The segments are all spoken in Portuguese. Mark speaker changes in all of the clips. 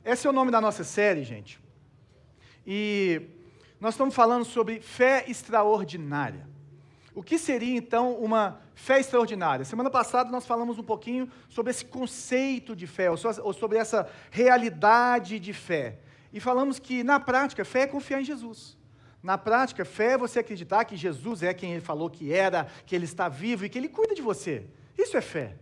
Speaker 1: Esse é o nome da nossa série, gente. E nós estamos falando sobre fé extraordinária. O que seria, então, uma fé extraordinária? Semana passada nós falamos um pouquinho sobre esse conceito de fé, ou sobre essa realidade de fé. E falamos que, na prática, fé é confiar em Jesus. Na prática, fé é você acreditar que Jesus é quem Ele falou que era, que Ele está vivo e que Ele cuida de você. Isso é fé.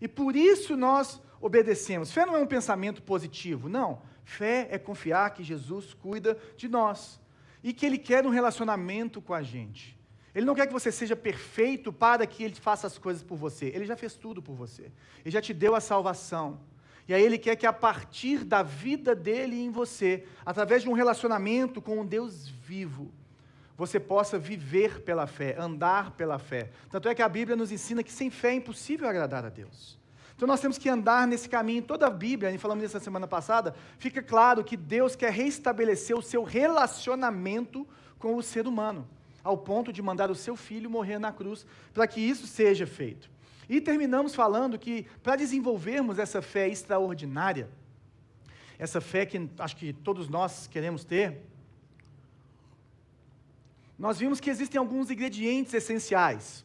Speaker 1: E por isso nós obedecemos. Fé não é um pensamento positivo, não. Fé é confiar que Jesus cuida de nós e que Ele quer um relacionamento com a gente. Ele não quer que você seja perfeito para que Ele faça as coisas por você. Ele já fez tudo por você. Ele já te deu a salvação. E aí Ele quer que a partir da vida dEle em você, através de um relacionamento com um Deus vivo, você possa viver pela fé, andar pela fé. Tanto é que a Bíblia nos ensina que sem fé é impossível agradar a Deus. Então nós temos que andar nesse caminho. Toda a Bíblia, e falamos isso na semana passada, fica claro que Deus quer restabelecer o seu relacionamento com o ser humano, ao ponto de mandar o seu filho morrer na cruz, para que isso seja feito. E terminamos falando que, para desenvolvermos essa fé extraordinária, essa fé que acho que todos nós queremos ter, nós vimos que existem alguns ingredientes essenciais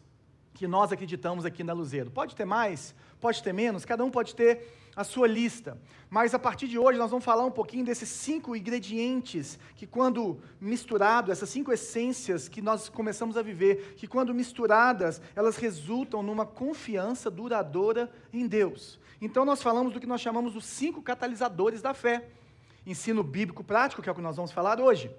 Speaker 1: que nós acreditamos aqui na Luzeiro. Pode ter mais, pode ter menos, cada um pode ter a sua lista. Mas a partir de hoje nós vamos falar um pouquinho desses 5 ingredientes que, quando misturados, essas 5 essências que nós começamos a viver, que quando misturadas, elas resultam numa confiança duradoura em Deus. Então nós falamos do que nós chamamos os 5 catalisadores da fé. Ensino bíblico prático, que é o que nós vamos falar hoje.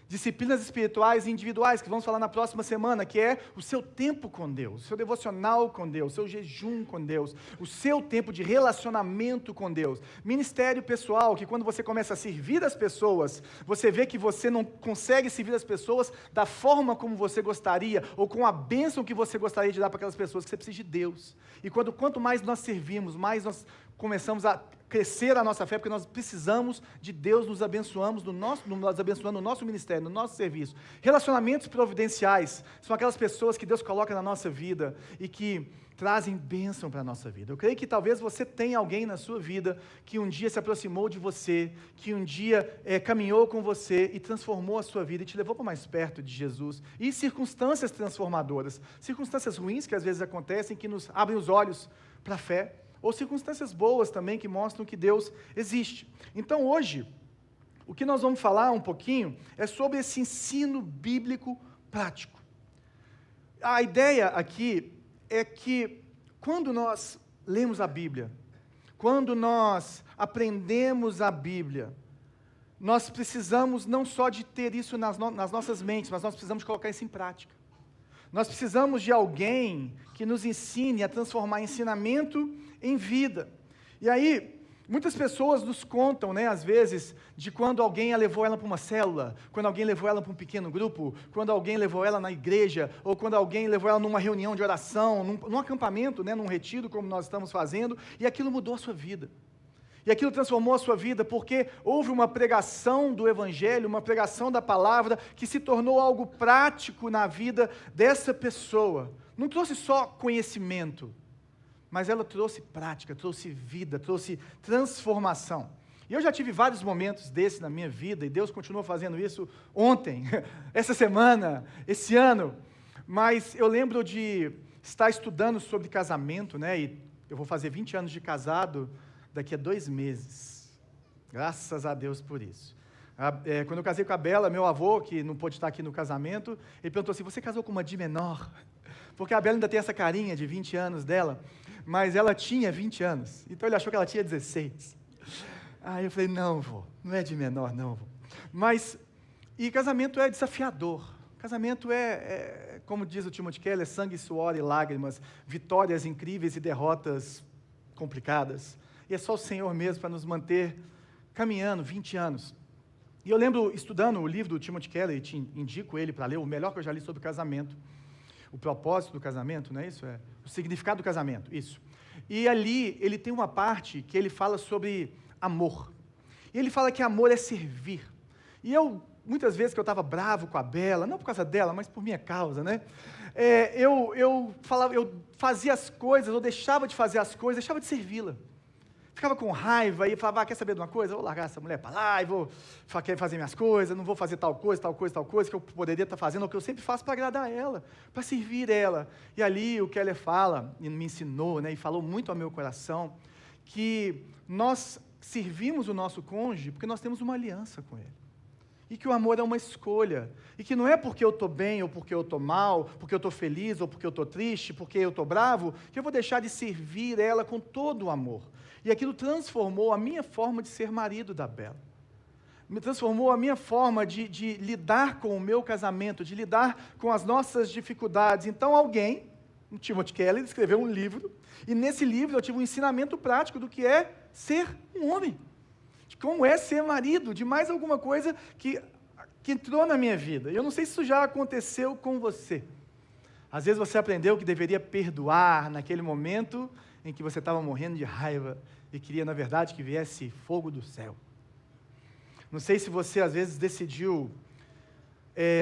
Speaker 1: Disciplinas espirituais e individuais, que vamos falar na próxima semana, que é o seu tempo com Deus, o seu devocional com Deus, o seu jejum com Deus, o seu tempo de relacionamento com Deus. Ministério pessoal, que quando você começa a servir as pessoas, você vê que você não consegue servir as pessoas da forma como você gostaria, ou com a bênção que você gostaria de dar para aquelas pessoas, que você precisa de Deus. E quanto mais nós servimos, mais nós começamos a crescer a nossa fé, porque nós precisamos de Deus nos abençoando no nosso ministério, no nosso serviço. Relacionamentos providenciais são aquelas pessoas que Deus coloca na nossa vida e que trazem bênção para a nossa vida. Eu creio que talvez você tenha alguém na sua vida que um dia se aproximou de você, que um dia caminhou com você e transformou a sua vida e te levou para mais perto de Jesus. E circunstâncias transformadoras, circunstâncias ruins que às vezes acontecem, que nos abrem os olhos para a fé, ou circunstâncias boas também que mostram que Deus existe. Então hoje, o que nós vamos falar um pouquinho é sobre esse ensino bíblico prático. A ideia aqui é que quando nós lemos a Bíblia, quando nós aprendemos a Bíblia, nós precisamos não só de ter isso nas nossas mentes, mas nós precisamos colocar isso em prática. Nós precisamos de alguém que nos ensine a transformar ensinamento em vida. E aí, muitas pessoas nos contam, às vezes, de quando alguém levou ela para uma célula, quando alguém levou ela para um pequeno grupo, quando alguém levou ela na igreja, ou quando alguém levou ela numa reunião de oração, num acampamento, num retiro, como nós estamos fazendo, e aquilo mudou a sua vida. E aquilo transformou a sua vida porque houve uma pregação do Evangelho, uma pregação da palavra, que se tornou algo prático na vida dessa pessoa. Não trouxe só conhecimento, mas ela trouxe prática, trouxe vida, trouxe transformação. E eu já tive vários momentos desses na minha vida, e Deus continua fazendo isso ontem, essa semana, esse ano. Mas eu lembro de estar estudando sobre casamento, e eu vou fazer 20 anos de casado daqui a 2 meses. Graças a Deus por isso. Quando eu casei com a Bela, meu avô, que não pôde estar aqui no casamento, ele perguntou assim: você casou com uma de menor? Porque a Bela ainda tem essa carinha de 20 anos dela, mas ela tinha 20 anos, então ele achou que ela tinha 16. Aí eu falei: não, vô, não é de menor, não, vô. E casamento é desafiador. Casamento como diz o Timothy Keller, é sangue, suor e lágrimas, vitórias incríveis e derrotas complicadas. E é só o Senhor mesmo para nos manter caminhando 20 anos. E eu lembro, estudando o livro do Timothy Keller, e te indico ele para ler, o melhor que eu já li sobre casamento, o propósito do casamento, não é isso? O significado do casamento, isso. E ali, ele tem uma parte que ele fala sobre amor. E ele fala que amor é servir. E muitas vezes que eu estava bravo com a Bela, não por causa dela, mas por minha causa, eu fazia as coisas, ou deixava de fazer as coisas, deixava de servi-la. ficava com raiva e falava, quer saber de uma coisa? Eu vou largar essa mulher para lá e vou fazer minhas coisas, não vou fazer tal coisa que eu poderia estar fazendo, ou que eu sempre faço para agradar ela, para servir ela. E ali o Keller fala, e me ensinou, né, e falou muito ao meu coração, que nós servimos o nosso cônjuge porque nós temos uma aliança com ele. E que o amor é uma escolha. E que não é porque eu estou bem, ou porque eu estou mal, porque eu estou feliz, ou porque eu estou triste, porque eu estou bravo, que eu vou deixar de servir ela com todo o amor. E aquilo transformou a minha forma de ser marido da Bela. Me transformou a minha forma de lidar com o meu casamento, de lidar com as nossas dificuldades. Então alguém, o Timothy Keller, escreveu um livro, e nesse livro eu tive um ensinamento prático do que é ser um homem. De como é ser marido, de mais alguma coisa que entrou na minha vida. E eu não sei se isso já aconteceu com você. Às vezes você aprendeu que deveria perdoar naquele momento em que você estava morrendo de raiva e queria, na verdade, que viesse fogo do céu. Não sei se você, às vezes, decidiu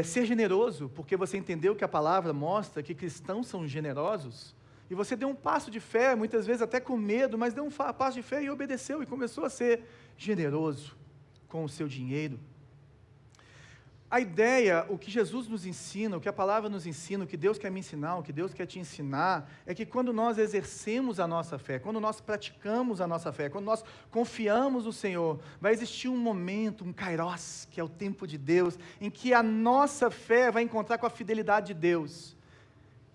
Speaker 1: ser generoso, porque você entendeu que a palavra mostra que cristãos são generosos, e você deu um passo de fé, muitas vezes até com medo, mas deu um passo de fé e obedeceu, e começou a ser generoso com o seu dinheiro. A ideia, o que Jesus nos ensina, o que a palavra nos ensina, o que Deus quer me ensinar, o que Deus quer te ensinar, é que quando nós exercemos a nossa fé, quando nós praticamos a nossa fé, quando nós confiamos no Senhor, vai existir um momento, um kairos, que é o tempo de Deus, em que a nossa fé vai encontrar com a fidelidade de Deus,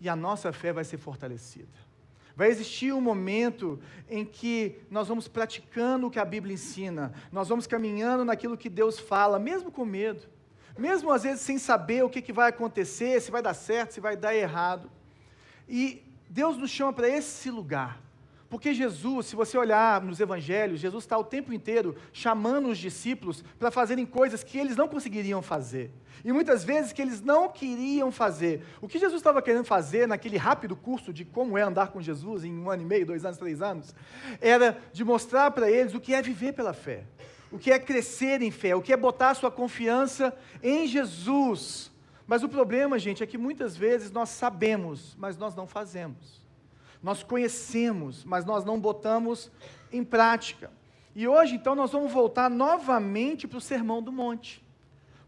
Speaker 1: e a nossa fé vai ser fortalecida. Vai existir um momento em que nós vamos praticando o que a Bíblia ensina, nós vamos caminhando naquilo que Deus fala, mesmo com medo, mesmo às vezes sem saber o que vai acontecer, se vai dar certo, se vai dar errado. E Deus nos chama para esse lugar, porque Jesus, se você olhar nos evangelhos, Jesus está o tempo inteiro chamando os discípulos para fazerem coisas que eles não conseguiriam fazer, e muitas vezes que eles não queriam fazer. O que Jesus estava querendo fazer naquele rápido curso de como é andar com Jesus em 1 ano e meio, 2 anos, 3 anos, era de mostrar para eles o que é viver pela fé, o que é crescer em fé, o que é botar a sua confiança em Jesus. Mas o problema, gente, é que muitas vezes nós sabemos, mas nós não fazemos. Nós conhecemos, mas nós não botamos em prática. E hoje, então, nós vamos voltar novamente para o Sermão do Monte.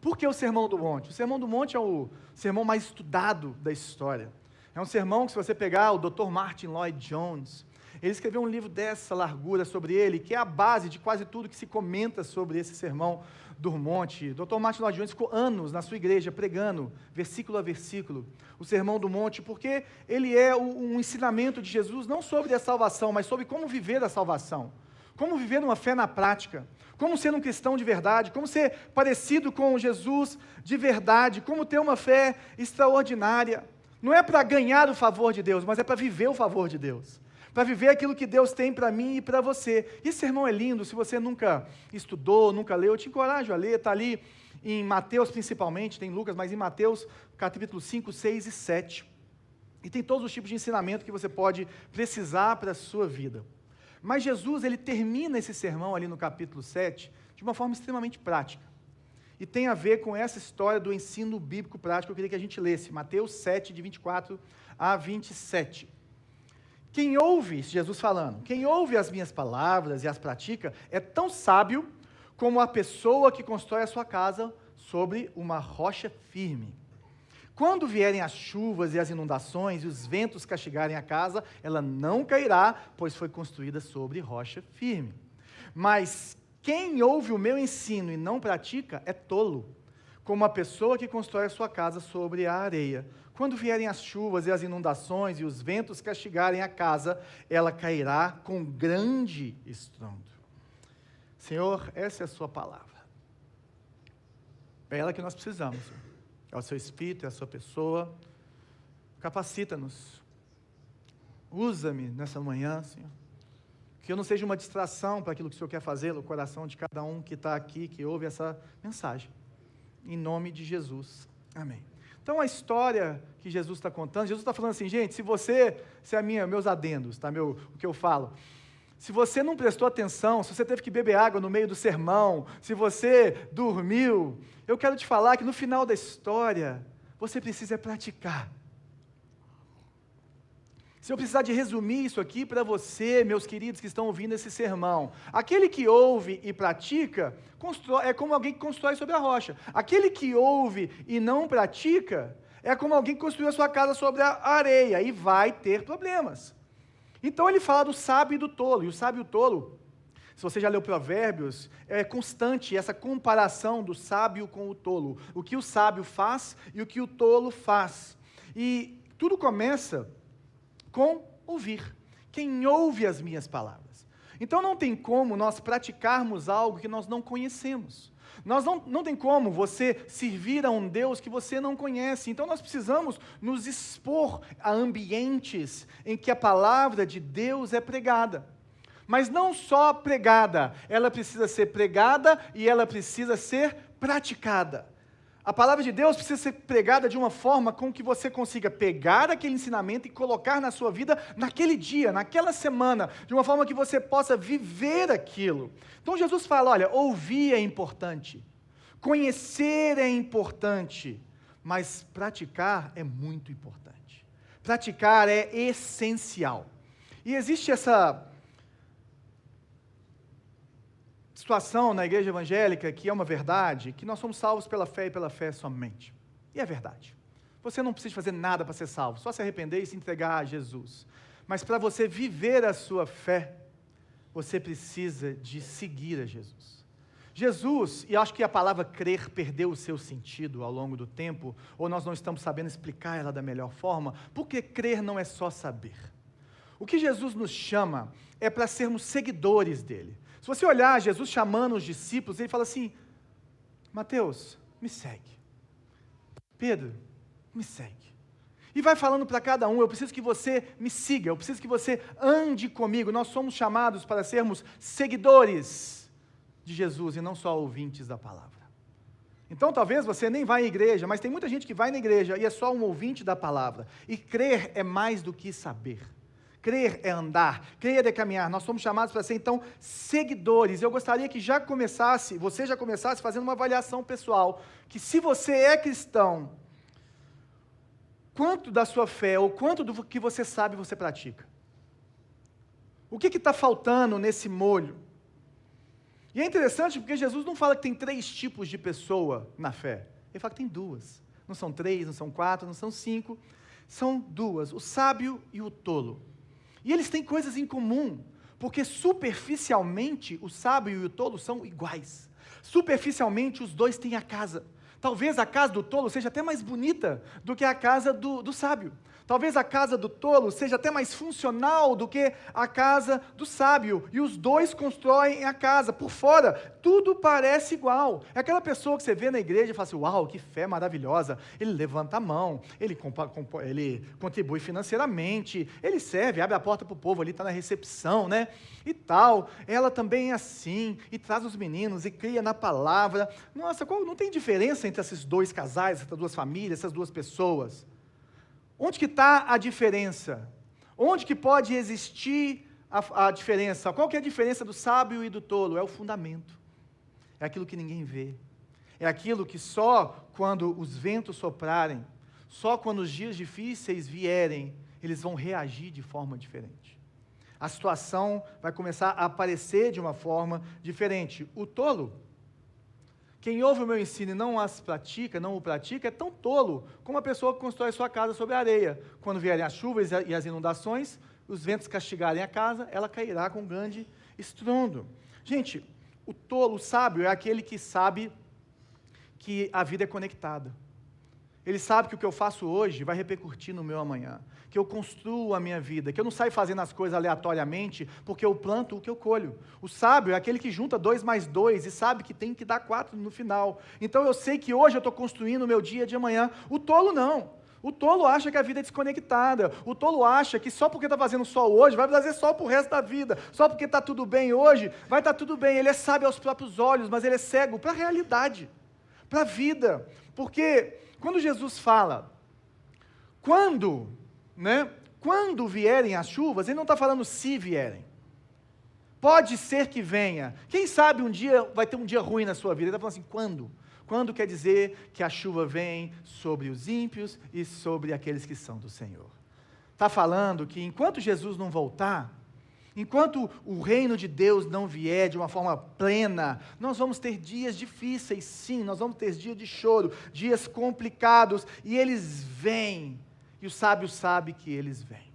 Speaker 1: Por que o Sermão do Monte? O Sermão do Monte é o sermão mais estudado da história. É um sermão que, se você pegar o Dr. Martin Lloyd-Jones, ele escreveu um livro dessa largura sobre ele, que é a base de quase tudo que se comenta sobre esse Sermão do Monte. Dr. Martin Lloyd-Jones ficou anos na sua igreja pregando, versículo a versículo, o Sermão do Monte, porque ele é um ensinamento de Jesus, não sobre a salvação, mas sobre como viver a salvação, como viver uma fé na prática, como ser um cristão de verdade, como ser parecido com Jesus de verdade, como ter uma fé extraordinária. Não é para ganhar o favor de Deus, mas é para viver o favor de Deus, para viver aquilo que Deus tem para mim e para você. Esse sermão é lindo. Se você nunca estudou, nunca leu, eu te encorajo a ler. Está ali em Mateus principalmente, tem Lucas, mas em Mateus capítulo 5, 6 e 7. E tem todos os tipos de ensinamento que você pode precisar para a sua vida. Mas Jesus, ele termina esse sermão ali no capítulo 7 de uma forma extremamente prática. E tem a ver com essa história do ensino bíblico prático. Eu queria que a gente lesse Mateus 7, de 24 a 27. Quem ouve, Jesus falando, quem ouve as minhas palavras e as pratica, é tão sábio como a pessoa que constrói a sua casa sobre uma rocha firme. Quando vierem as chuvas e as inundações e os ventos castigarem a casa, ela não cairá, pois foi construída sobre rocha firme. Mas quem ouve o meu ensino e não pratica é tolo, como a pessoa que constrói a sua casa sobre a areia. Quando vierem as chuvas e as inundações e os ventos castigarem a casa, ela cairá com grande estrondo. Senhor, essa é a sua palavra. É ela que nós precisamos. É o seu Espírito, é a sua pessoa. Capacita-nos. Usa-me nessa manhã, Senhor. Que eu não seja uma distração para aquilo que o Senhor quer fazer no coração de cada um que está aqui, que ouve essa mensagem. Em nome de Jesus. Amém. Então, a história que Jesus está contando, Jesus está falando assim, gente, se é meus adendos, tá? O que eu falo. Se você não prestou atenção, se você teve que beber água no meio do sermão, se você dormiu, eu quero te falar que no final da história, você precisa praticar. Se eu precisar de resumir isso aqui para você, meus queridos que estão ouvindo esse sermão, aquele que ouve e pratica, é como alguém que constrói sobre a rocha. Aquele que ouve e não pratica, é como alguém que construiu a sua casa sobre a areia e vai ter problemas. Então ele fala do sábio e do tolo, e o sábio e o tolo, se você já leu Provérbios, é constante essa comparação do sábio com o tolo, o que o sábio faz e o que o tolo faz. E tudo começa com ouvir. Quem ouve as minhas palavras. Então não tem como nós praticarmos algo que nós não conhecemos. Não tem como você servir a um Deus que você não conhece. Então nós precisamos nos expor a ambientes em que a palavra de Deus é pregada. Mas não só pregada, ela precisa ser pregada e ela precisa ser praticada. A palavra de Deus precisa ser pregada de uma forma com que você consiga pegar aquele ensinamento e colocar na sua vida naquele dia, naquela semana, de uma forma que você possa viver aquilo. Então Jesus fala, olha, ouvir é importante, conhecer é importante, mas praticar é muito importante. Praticar é essencial. E existe essa situação na igreja evangélica, que é uma verdade, que nós somos salvos pela fé e pela fé somente. E é verdade. Você não precisa fazer nada para ser salvo, só se arrepender e se entregar a Jesus. Mas para você viver a sua fé, você precisa de seguir a Jesus. Jesus, e acho que a palavra crer perdeu o seu sentido ao longo do tempo, ou nós não estamos sabendo explicar ela da melhor forma, porque crer não é só saber. O que Jesus nos chama é para sermos seguidores dele. Se você olhar Jesus chamando os discípulos, ele fala assim, Mateus, me segue. Pedro, me segue. E vai falando para cada um, eu preciso que você me siga, eu preciso que você ande comigo. Nós somos chamados para sermos seguidores de Jesus e não só ouvintes da palavra. Então talvez você nem vá à igreja, mas tem muita gente que vai na igreja e é só um ouvinte da palavra. E crer é mais do que saber. Crer é andar, crer é caminhar. Nós somos chamados para ser, então, seguidores. Eu gostaria que você já começasse fazendo uma avaliação pessoal, que se você é cristão, quanto da sua fé, ou quanto do que você sabe, você pratica? O que está faltando nesse molho? E é interessante porque Jesus não fala que tem 3 tipos de pessoa na fé. Ele fala que tem 2. Não são 3, não são 4, não são 5. São 2, o sábio e o tolo. E eles têm coisas em comum, porque superficialmente o sábio e o tolo são iguais. Superficialmente os dois têm a casa. Talvez a casa do tolo seja até mais bonita do que a casa do sábio. Talvez a casa do tolo seja até mais funcional do que a casa do sábio. E os dois constroem a casa. Por fora, tudo parece igual. É aquela pessoa que você vê na igreja e fala assim, uau, que fé maravilhosa. Ele levanta a mão, ele contribui financeiramente, ele serve, abre a porta para o povo, ali está na recepção, né? E tal. Ela também é assim, e traz os meninos, e cria na palavra. Nossa, não tem diferença entre esses 2 casais, essas 2 famílias, essas 2 pessoas? Onde que está a diferença? Onde que pode existir a diferença? Qual que é a diferença do sábio e do tolo? É o fundamento. É aquilo que ninguém vê. É aquilo que só quando os ventos soprarem, só quando os dias difíceis vierem, eles vão reagir de forma diferente. A situação vai começar a aparecer de uma forma diferente. O tolo, quem ouve o meu ensino e não o pratica, é tão tolo como a pessoa que constrói sua casa sobre a areia. Quando vierem as chuvas e as inundações, os ventos castigarem a casa, ela cairá com grande estrondo. Gente, o tolo, o sábio, é aquele que sabe que a vida é conectada. Ele sabe que o que eu faço hoje vai repercutir no meu amanhã, que eu construo a minha vida, que eu não saio fazendo as coisas aleatoriamente, porque eu planto o que eu colho. O sábio é aquele que junta 2 mais 2 e sabe que tem que dar 4 no final. Então eu sei que hoje eu estou construindo o meu dia de amanhã. O tolo não. O tolo acha que a vida é desconectada. O tolo acha que só porque está fazendo sol hoje, vai fazer sol para o resto da vida. Só porque está tudo bem hoje, vai estar tudo bem. Ele é sábio aos próprios olhos, mas ele é cego para a realidade, para a vida. Porque quando Jesus fala, quando vierem as chuvas, ele não está falando se vierem. Pode ser que venha. Quem sabe um dia vai ter um dia ruim na sua vida. Ele está falando assim, quando? Quando quer dizer que a chuva vem sobre os ímpios e sobre aqueles que são do Senhor. está falando que enquanto Jesus não voltar, enquanto o reino de Deus não vier de uma forma plena, nós vamos ter dias difíceis, sim, nós vamos ter dias de choro, dias complicados, e eles vêm, e o sábio sabe que eles vêm.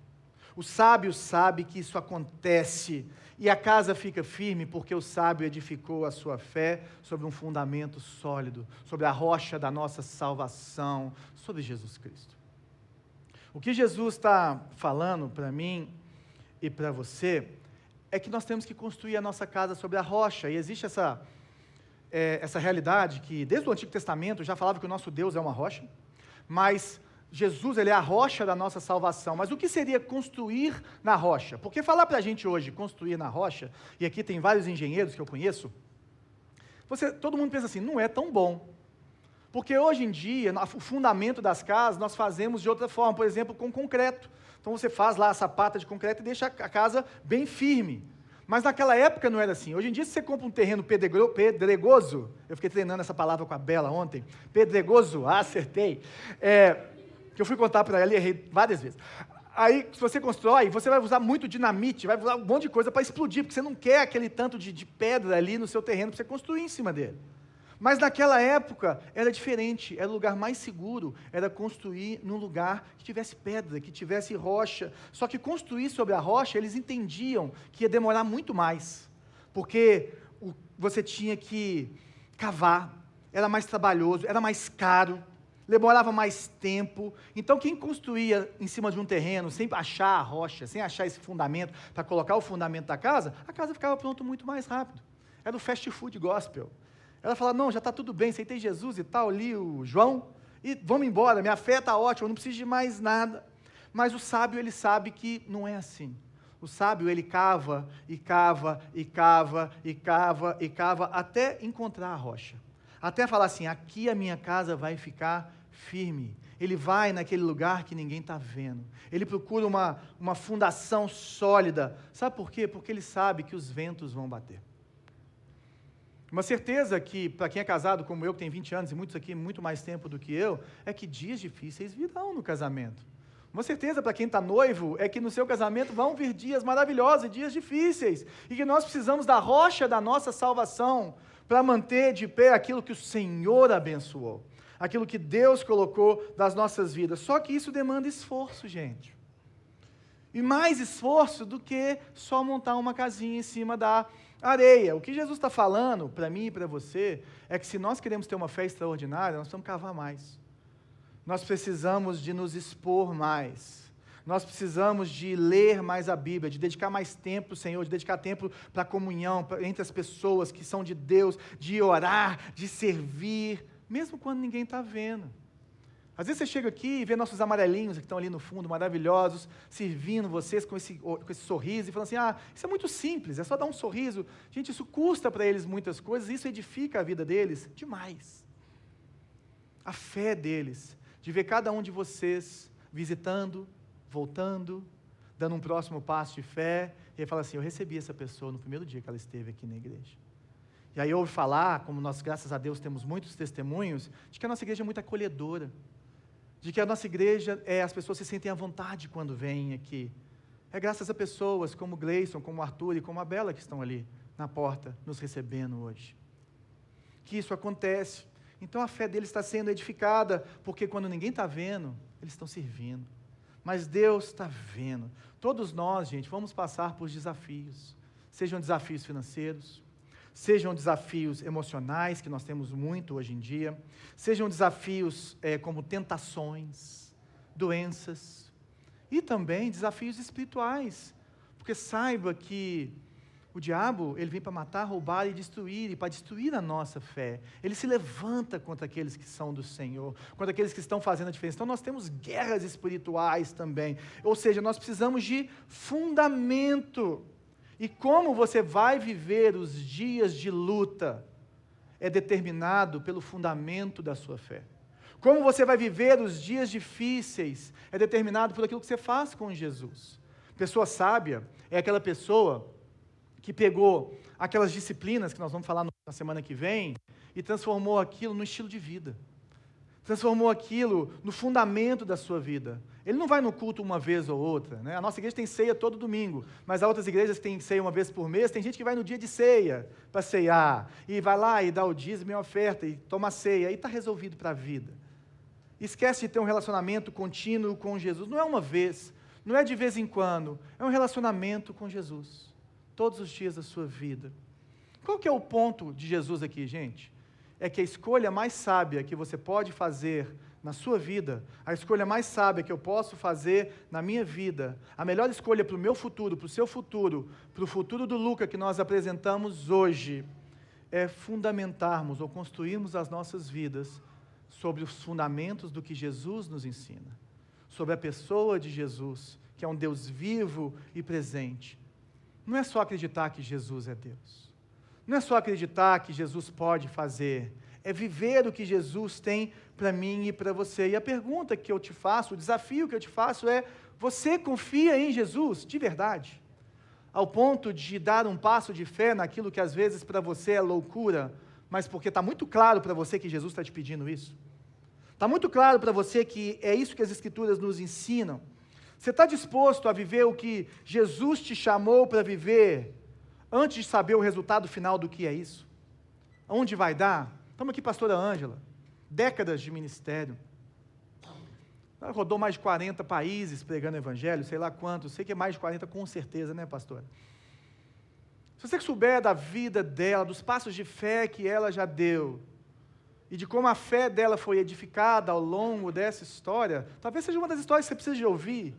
Speaker 1: O sábio sabe que isso acontece, e a casa fica firme porque o sábio edificou a sua fé sobre um fundamento sólido, sobre a rocha da nossa salvação, sobre Jesus Cristo. O que Jesus está falando para mim e para você é que nós temos que construir a nossa casa sobre a rocha, e existe essa realidade que desde o Antigo Testamento já falava que o nosso Deus é uma rocha, mas Jesus, ele é a rocha da nossa salvação. Mas o que seria construir na rocha? Porque falar para a gente hoje, construir na rocha, e aqui tem vários engenheiros que eu conheço, todo mundo pensa assim, não é tão bom. Porque hoje em dia, o fundamento das casas, nós fazemos de outra forma, por exemplo, com concreto. Então você faz lá a sapata de concreto e deixa a casa bem firme. Mas naquela época não era assim. Hoje em dia, se você compra um terreno pedregoso, eu fiquei treinando essa palavra com a Bela ontem, pedregoso, acertei, que eu fui contar para ela e errei várias vezes. Aí, se você constrói, você vai usar muito dinamite, vai usar um monte de coisa para explodir, porque você não quer aquele tanto de pedra ali no seu terreno para você construir em cima dele. Mas naquela época era diferente, era o lugar mais seguro, era construir num lugar que tivesse pedra, que tivesse rocha. Só que construir sobre a rocha, eles entendiam que ia demorar muito mais, porque você tinha que cavar, era mais trabalhoso, era mais caro, demorava mais tempo. Então quem construía em cima de um terreno, sem achar a rocha, sem achar esse fundamento, para colocar o fundamento da casa, a casa ficava pronta muito mais rápido. Era o fast food gospel. Ela fala, não, já está tudo bem, aceitei Jesus e tal, li o João, e vamos embora, minha fé está ótima, eu não preciso de mais nada. Mas o sábio, ele sabe que não é assim. O sábio, ele cava, e cava, e cava, e cava, e cava, até encontrar a rocha. Até falar assim, aqui a minha casa vai ficar firme. Ele vai naquele lugar que ninguém está vendo. Ele procura uma fundação sólida. Sabe por quê? Porque ele sabe que os ventos vão bater. Uma certeza que, para quem é casado como eu, que tem 20 anos, e muitos aqui muito mais tempo do que eu, é que dias difíceis virão no casamento. Uma certeza para quem está noivo é que no seu casamento vão vir dias maravilhosos, dias difíceis, e que nós precisamos da rocha da nossa salvação para manter de pé aquilo que o Senhor abençoou, aquilo que Deus colocou das nossas vidas. Só que isso demanda esforço, gente. E mais esforço do que só montar uma casinha em cima da areia. O que Jesus está falando para mim e para você é que se nós queremos ter uma fé extraordinária, nós precisamos cavar mais. Nós precisamos de nos expor mais. Nós precisamos de ler mais a Bíblia, de dedicar mais tempo para o Senhor, de dedicar tempo para a comunhão entre as pessoas que são de Deus, de orar, de servir, mesmo quando ninguém está vendo. Às vezes você chega aqui e vê nossos amarelinhos que estão ali no fundo, maravilhosos, servindo vocês com esse sorriso, e falando assim, isso é muito simples, é só dar um sorriso. Gente, isso custa para eles muitas coisas, isso edifica a vida deles demais. A fé deles, de ver cada um de vocês visitando, voltando, dando um próximo passo de fé, e aí fala assim, eu recebi essa pessoa no primeiro dia que ela esteve aqui na igreja. E aí ouve falar, como nós, graças a Deus, temos muitos testemunhos, de que a nossa igreja é muito acolhedora, de que a nossa igreja, as pessoas se sentem à vontade quando vêm aqui. É graças a pessoas como Gleison, como Arthur e como a Bela que estão ali na porta, nos recebendo hoje. Que isso acontece. Então a fé deles está sendo edificada, porque quando ninguém está vendo, eles estão servindo. Mas Deus está vendo. Todos nós, gente, vamos passar por desafios. Sejam desafios financeiros, sejam desafios emocionais, que nós temos muito hoje em dia, sejam desafios como tentações, doenças, e também desafios espirituais, porque saiba que o diabo, ele vem para matar, roubar e destruir, e para destruir a nossa fé. Ele se levanta contra aqueles que são do Senhor, contra aqueles que estão fazendo a diferença. Então nós temos guerras espirituais também, ou seja, nós precisamos de fundamento. E como você vai viver os dias de luta é determinado pelo fundamento da sua fé. Como você vai viver os dias difíceis é determinado por aquilo que você faz com Jesus. Pessoa sábia é aquela pessoa que pegou aquelas disciplinas que nós vamos falar na semana que vem e transformou aquilo num estilo de vida. transformou aquilo no fundamento da sua vida. Ele não vai no culto uma vez ou outra, né? A nossa igreja tem ceia todo domingo, mas há outras igrejas que têm ceia uma vez por mês. Tem gente que vai no dia de ceia para ceiar, e vai lá e dá o dízimo e a oferta, e toma ceia, e está resolvido para a vida. Esquece de ter um relacionamento contínuo com Jesus. Não é uma vez, não é de vez em quando, é um relacionamento com Jesus, todos os dias da sua vida. Qual que é o ponto de Jesus aqui, gente? É que a escolha mais sábia que você pode fazer na sua vida, a escolha mais sábia que eu posso fazer na minha vida, a melhor escolha para o meu futuro, para o seu futuro, para o futuro do Luca que nós apresentamos hoje, é fundamentarmos ou construirmos as nossas vidas sobre os fundamentos do que Jesus nos ensina, sobre a pessoa de Jesus, que é um Deus vivo e presente. Não é só acreditar que Jesus é Deus. Não é só acreditar que Jesus pode fazer, é viver o que Jesus tem para mim e para você. E a pergunta que eu te faço, o desafio que eu te faço é: você confia em Jesus de verdade? Ao ponto de dar um passo de fé naquilo que às vezes para você é loucura, mas porque está muito claro para você que Jesus está te pedindo isso? Está muito claro para você que é isso que as Escrituras nos ensinam? Você está disposto a viver o que Jesus te chamou para viver, antes de saber o resultado final do que é isso? Onde vai dar? Estamos aqui, pastora Ângela, décadas de ministério. Ela rodou mais de 40 países pregando evangelho, sei lá quantos, sei que é mais de 40 com certeza, né, pastora? Se você souber da vida dela, dos passos de fé que ela já deu, e de como a fé dela foi edificada ao longo dessa história, talvez seja uma das histórias que você precisa de ouvir,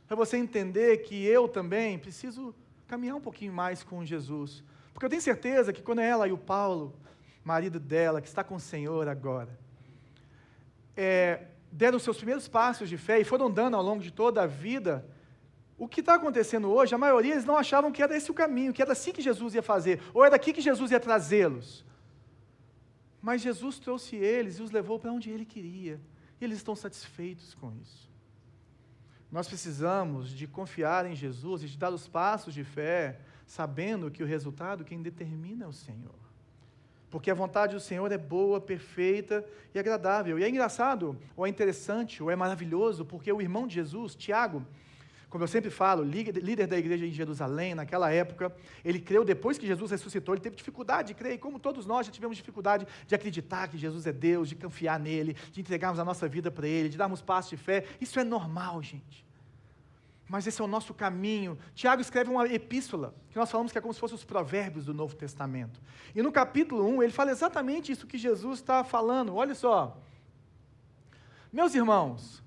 Speaker 1: para você entender que eu também preciso caminhar um pouquinho mais com Jesus. Porque eu tenho certeza que quando ela e o Paulo, marido dela, que está com o Senhor agora, deram os seus primeiros passos de fé e foram dando ao longo de toda a vida, o que está acontecendo hoje, a maioria eles não achavam que era esse o caminho, que era assim que Jesus ia fazer, ou era aqui que Jesus ia trazê-los. Mas Jesus trouxe eles e os levou para onde Ele queria, e eles estão satisfeitos com isso. Nós precisamos de confiar em Jesus e de dar os passos de fé, sabendo que o resultado quem determina é o Senhor. Porque a vontade do Senhor é boa, perfeita e agradável. E é engraçado, ou é interessante, ou é maravilhoso, porque o irmão de Jesus, Tiago, como eu sempre falo, líder da igreja em Jerusalém, naquela época, ele creu depois que Jesus ressuscitou, ele teve dificuldade de crer, e como todos nós já tivemos dificuldade de acreditar que Jesus é Deus, de confiar nele, de entregarmos a nossa vida para ele, de darmos passos de fé. Isso é normal, gente. Mas esse é o nosso caminho. Tiago escreve uma epístola, que nós falamos que é como se fossem os provérbios do Novo Testamento. E no capítulo 1, ele fala exatamente isso que Jesus está falando. Olha só. Meus irmãos,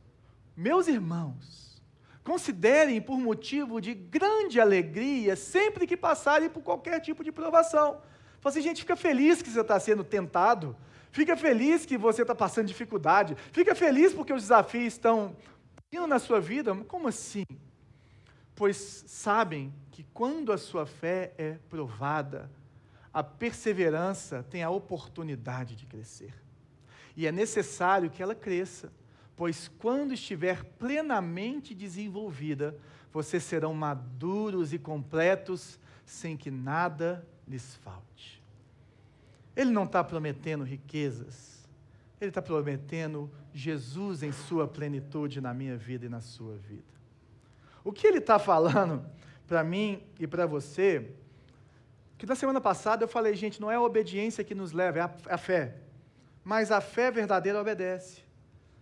Speaker 1: considerem por motivo de grande alegria sempre que passarem por qualquer tipo de provação. Fala assim, gente, fica feliz que você está sendo tentado, fica feliz que você está passando dificuldade, fica feliz porque os desafios estão indo na sua vida. Como assim? Pois sabem que quando a sua fé é provada, a perseverança tem a oportunidade de crescer. E é necessário que ela cresça, pois quando estiver plenamente desenvolvida, vocês serão maduros e completos, sem que nada lhes falte. Ele não está prometendo riquezas, ele está prometendo Jesus em sua plenitude na minha vida e na sua vida. O que ele está falando para mim e para você, que na semana passada eu falei, gente, não é a obediência que nos leva, é a fé, mas a fé verdadeira obedece.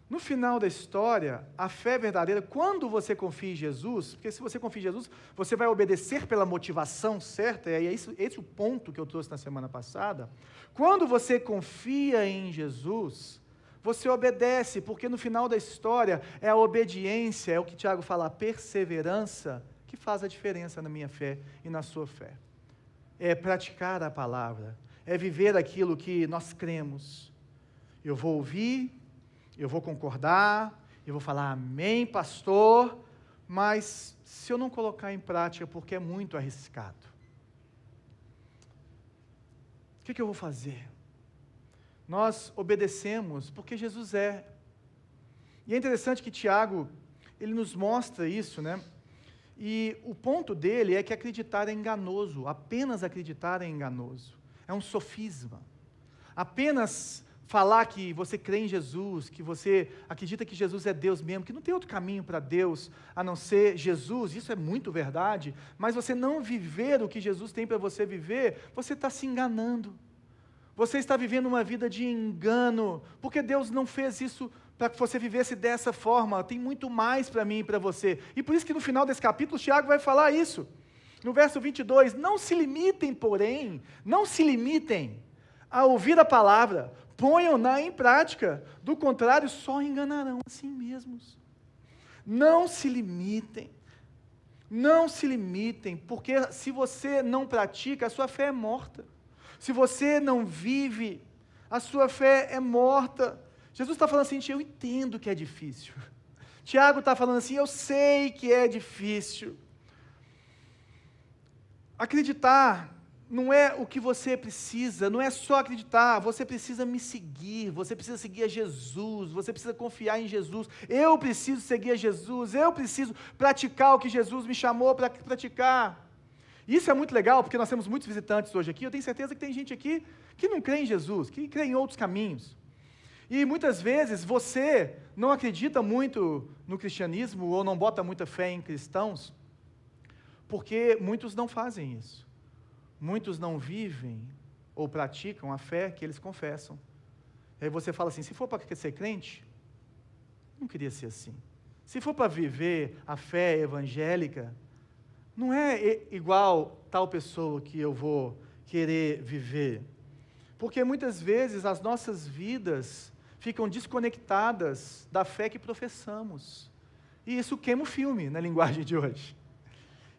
Speaker 1: No final da história, a fé verdadeira, quando você confia em Jesus, porque se você confia em Jesus, você vai obedecer pela motivação certa, e é esse o ponto que eu trouxe na semana passada. Quando você confia em Jesus, você obedece, porque no final da história é a obediência, é o que Tiago fala, a perseverança, que faz a diferença na minha fé e na sua fé. É praticar a palavra, é viver aquilo que nós cremos. Eu vou ouvir, eu vou concordar, eu vou falar amém, pastor, mas se eu não colocar em prática, porque é muito arriscado, o que eu vou fazer? Nós obedecemos porque Jesus é. E é interessante que Tiago, ele nos mostra isso, né? E o ponto dele é que acreditar é enganoso, apenas acreditar é enganoso. É um sofisma. Apenas falar que você crê em Jesus, que você acredita que Jesus é Deus mesmo, que não tem outro caminho para Deus a não ser Jesus, isso é muito verdade, mas você não viver o que Jesus tem para você viver, você está se enganando. Você está vivendo uma vida de engano, porque Deus não fez isso para que você vivesse dessa forma, tem muito mais para mim e para você. E por isso que no final desse capítulo, Tiago vai falar isso. No verso 22, não se limitem, porém, não se limitem a ouvir a palavra, ponham-na em prática, do contrário, só enganarão a si mesmos. Não se limitem, porque se você não pratica, a sua fé é morta. Se você não vive, a sua fé é morta. Jesus está falando assim, eu entendo que é difícil. Tiago está falando assim, eu sei que é difícil. Acreditar não é o que você precisa, não é só acreditar, você precisa me seguir, você precisa seguir a Jesus, você precisa confiar em Jesus, eu preciso seguir a Jesus, eu preciso praticar o que Jesus me chamou para praticar. Isso é muito legal, porque nós temos muitos visitantes hoje aqui, eu tenho certeza que tem gente aqui que não crê em Jesus, que crê em outros caminhos. E muitas vezes você não acredita muito no cristianismo, ou não bota muita fé em cristãos, porque muitos não fazem isso. Muitos não vivem ou praticam a fé que eles confessam. E aí você fala assim, se for para ser crente, não queria ser assim. Se for para viver a fé evangélica, não é igual tal pessoa que eu vou querer viver. Porque muitas vezes as nossas vidas ficam desconectadas da fé que professamos. E isso queima o filme na linguagem de hoje.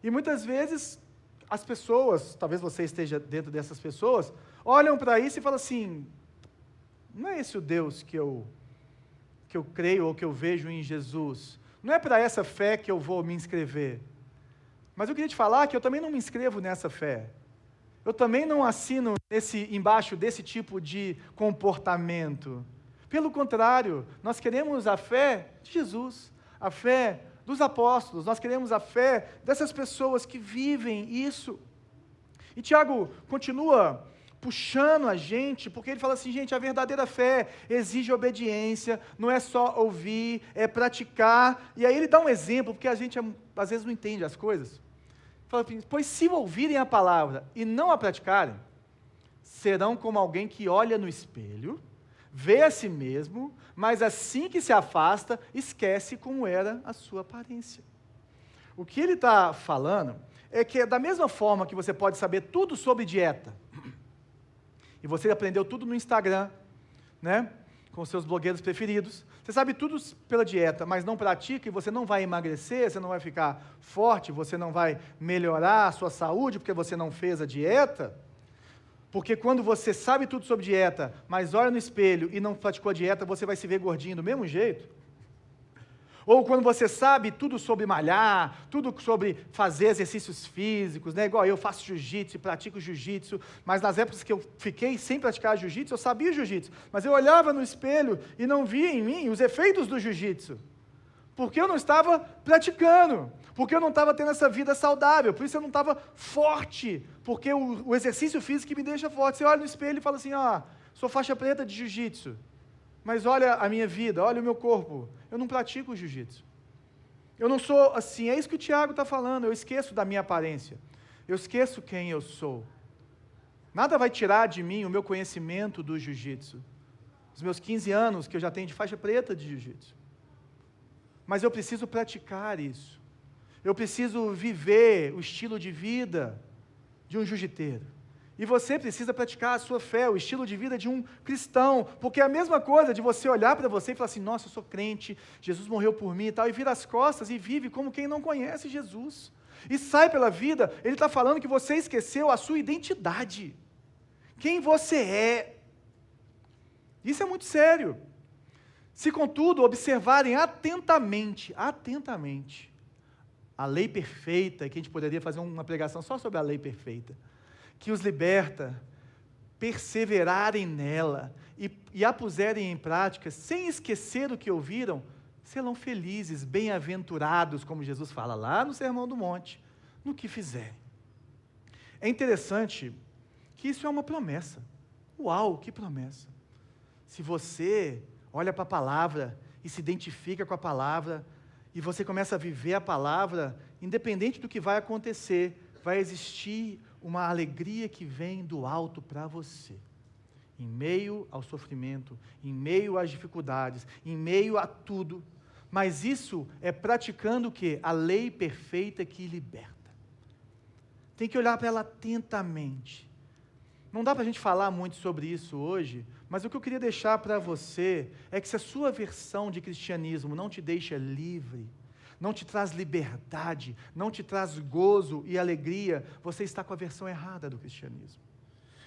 Speaker 1: E muitas vezes as pessoas, talvez você esteja dentro dessas pessoas, olham para isso e falam assim, não é esse o Deus que eu creio ou que eu vejo em Jesus. Não é para essa fé que eu vou me inscrever. Mas eu queria te falar que eu também não me inscrevo nessa fé. Eu também não assino embaixo desse tipo de comportamento. Pelo contrário, nós queremos a fé de Jesus, a fé dos apóstolos, nós queremos a fé dessas pessoas que vivem isso. E Tiago continua puxando a gente, porque ele fala assim, gente, a verdadeira fé exige obediência, não é só ouvir, é praticar. E aí ele dá um exemplo, porque a gente às vezes não entende as coisas. Fala assim, pois se ouvirem a palavra e não a praticarem, serão como alguém que olha no espelho, vê a si mesmo, mas assim que se afasta, esquece como era a sua aparência. O que ele está falando é que da mesma forma que você pode saber tudo sobre dieta, e você aprendeu tudo no Instagram, né, com seus blogueiros preferidos, você sabe tudo pela dieta, mas não pratica e você não vai emagrecer, você não vai ficar forte, você não vai melhorar a sua saúde porque você não fez a dieta. Porque quando você sabe tudo sobre dieta, mas olha no espelho e não praticou a dieta, você vai se ver gordinho do mesmo jeito. Ou quando você sabe tudo sobre malhar, tudo sobre fazer exercícios físicos, né? Igual eu faço jiu-jitsu, pratico jiu-jitsu, mas nas épocas que eu fiquei sem praticar jiu-jitsu, eu sabia jiu-jitsu, mas eu olhava no espelho e não via em mim os efeitos do jiu-jitsu. Porque eu não estava praticando, porque eu não estava tendo essa vida saudável, por isso eu não estava forte, porque o exercício físico me deixa forte. Você olha no espelho e fala assim, sou faixa preta de jiu-jitsu, mas olha a minha vida, olha o meu corpo, eu não pratico jiu-jitsu. Eu não sou assim, é isso que o Tiago está falando, eu esqueço da minha aparência, eu esqueço quem eu sou. Nada vai tirar de mim o meu conhecimento do jiu-jitsu, os meus 15 anos que eu já tenho de faixa preta de jiu-jitsu. Mas eu preciso praticar isso. Eu preciso viver o estilo de vida de um jiu-jiteiro. E você precisa praticar a sua fé, o estilo de vida de um cristão, porque é a mesma coisa de você olhar para você e falar assim, nossa, eu sou crente, Jesus morreu por mim e tal, e vira as costas e vive como quem não conhece Jesus. E sai pela vida, ele está falando que você esqueceu a sua identidade, quem você é. Isso é muito sério. Se, contudo, observarem atentamente, a lei perfeita, que a gente poderia fazer uma pregação só sobre a lei perfeita, que os liberta, perseverarem nela e a puserem em prática, sem esquecer o que ouviram, serão felizes, bem-aventurados, como Jesus fala lá no Sermão do Monte, no que fizerem. É interessante que isso é uma promessa. Uau, que promessa! Se você olha para a palavra e se identifica com a palavra, e você começa a viver a palavra, independente do que vai acontecer, vai existir uma alegria que vem do alto para você. Em meio ao sofrimento, em meio às dificuldades, em meio a tudo. Mas isso é praticando o quê? A lei perfeita que liberta. Tem que olhar para ela atentamente. Não dá para a gente falar muito sobre isso hoje, mas o que eu queria deixar para você é que se a sua versão de cristianismo não te deixa livre, não te traz liberdade, não te traz gozo e alegria, você está com a versão errada do cristianismo.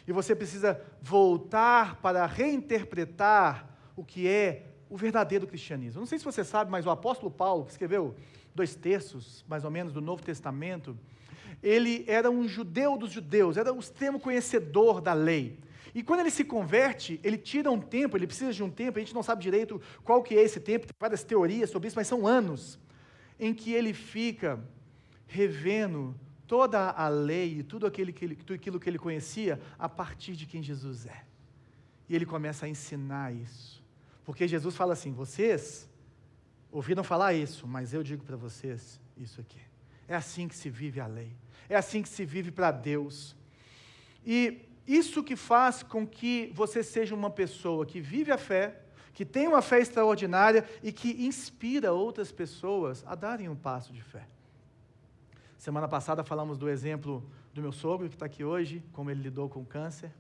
Speaker 1: E você precisa voltar para reinterpretar o que é o verdadeiro cristianismo. Não sei se você sabe, mas o apóstolo Paulo, que escreveu 2/3, mais ou menos, do Novo Testamento, ele era um judeu dos judeus, era o extremo conhecedor da lei. E quando ele se converte, ele tira um tempo, ele precisa de um tempo, a gente não sabe direito qual que é esse tempo, tem várias teorias sobre isso, mas são anos, em que ele fica revendo toda a lei, tudo aquilo que ele conhecia, a partir de quem Jesus é. E ele começa a ensinar isso. Porque Jesus fala assim, vocês ouviram falar isso, mas eu digo para vocês isso aqui. É assim que se vive a lei. É assim que se vive para Deus. E isso que faz com que você seja uma pessoa que vive a fé, que tem uma fé extraordinária e que inspira outras pessoas a darem um passo de fé. Semana passada falamos do exemplo do meu sogro, que está aqui hoje, como ele lidou com o câncer.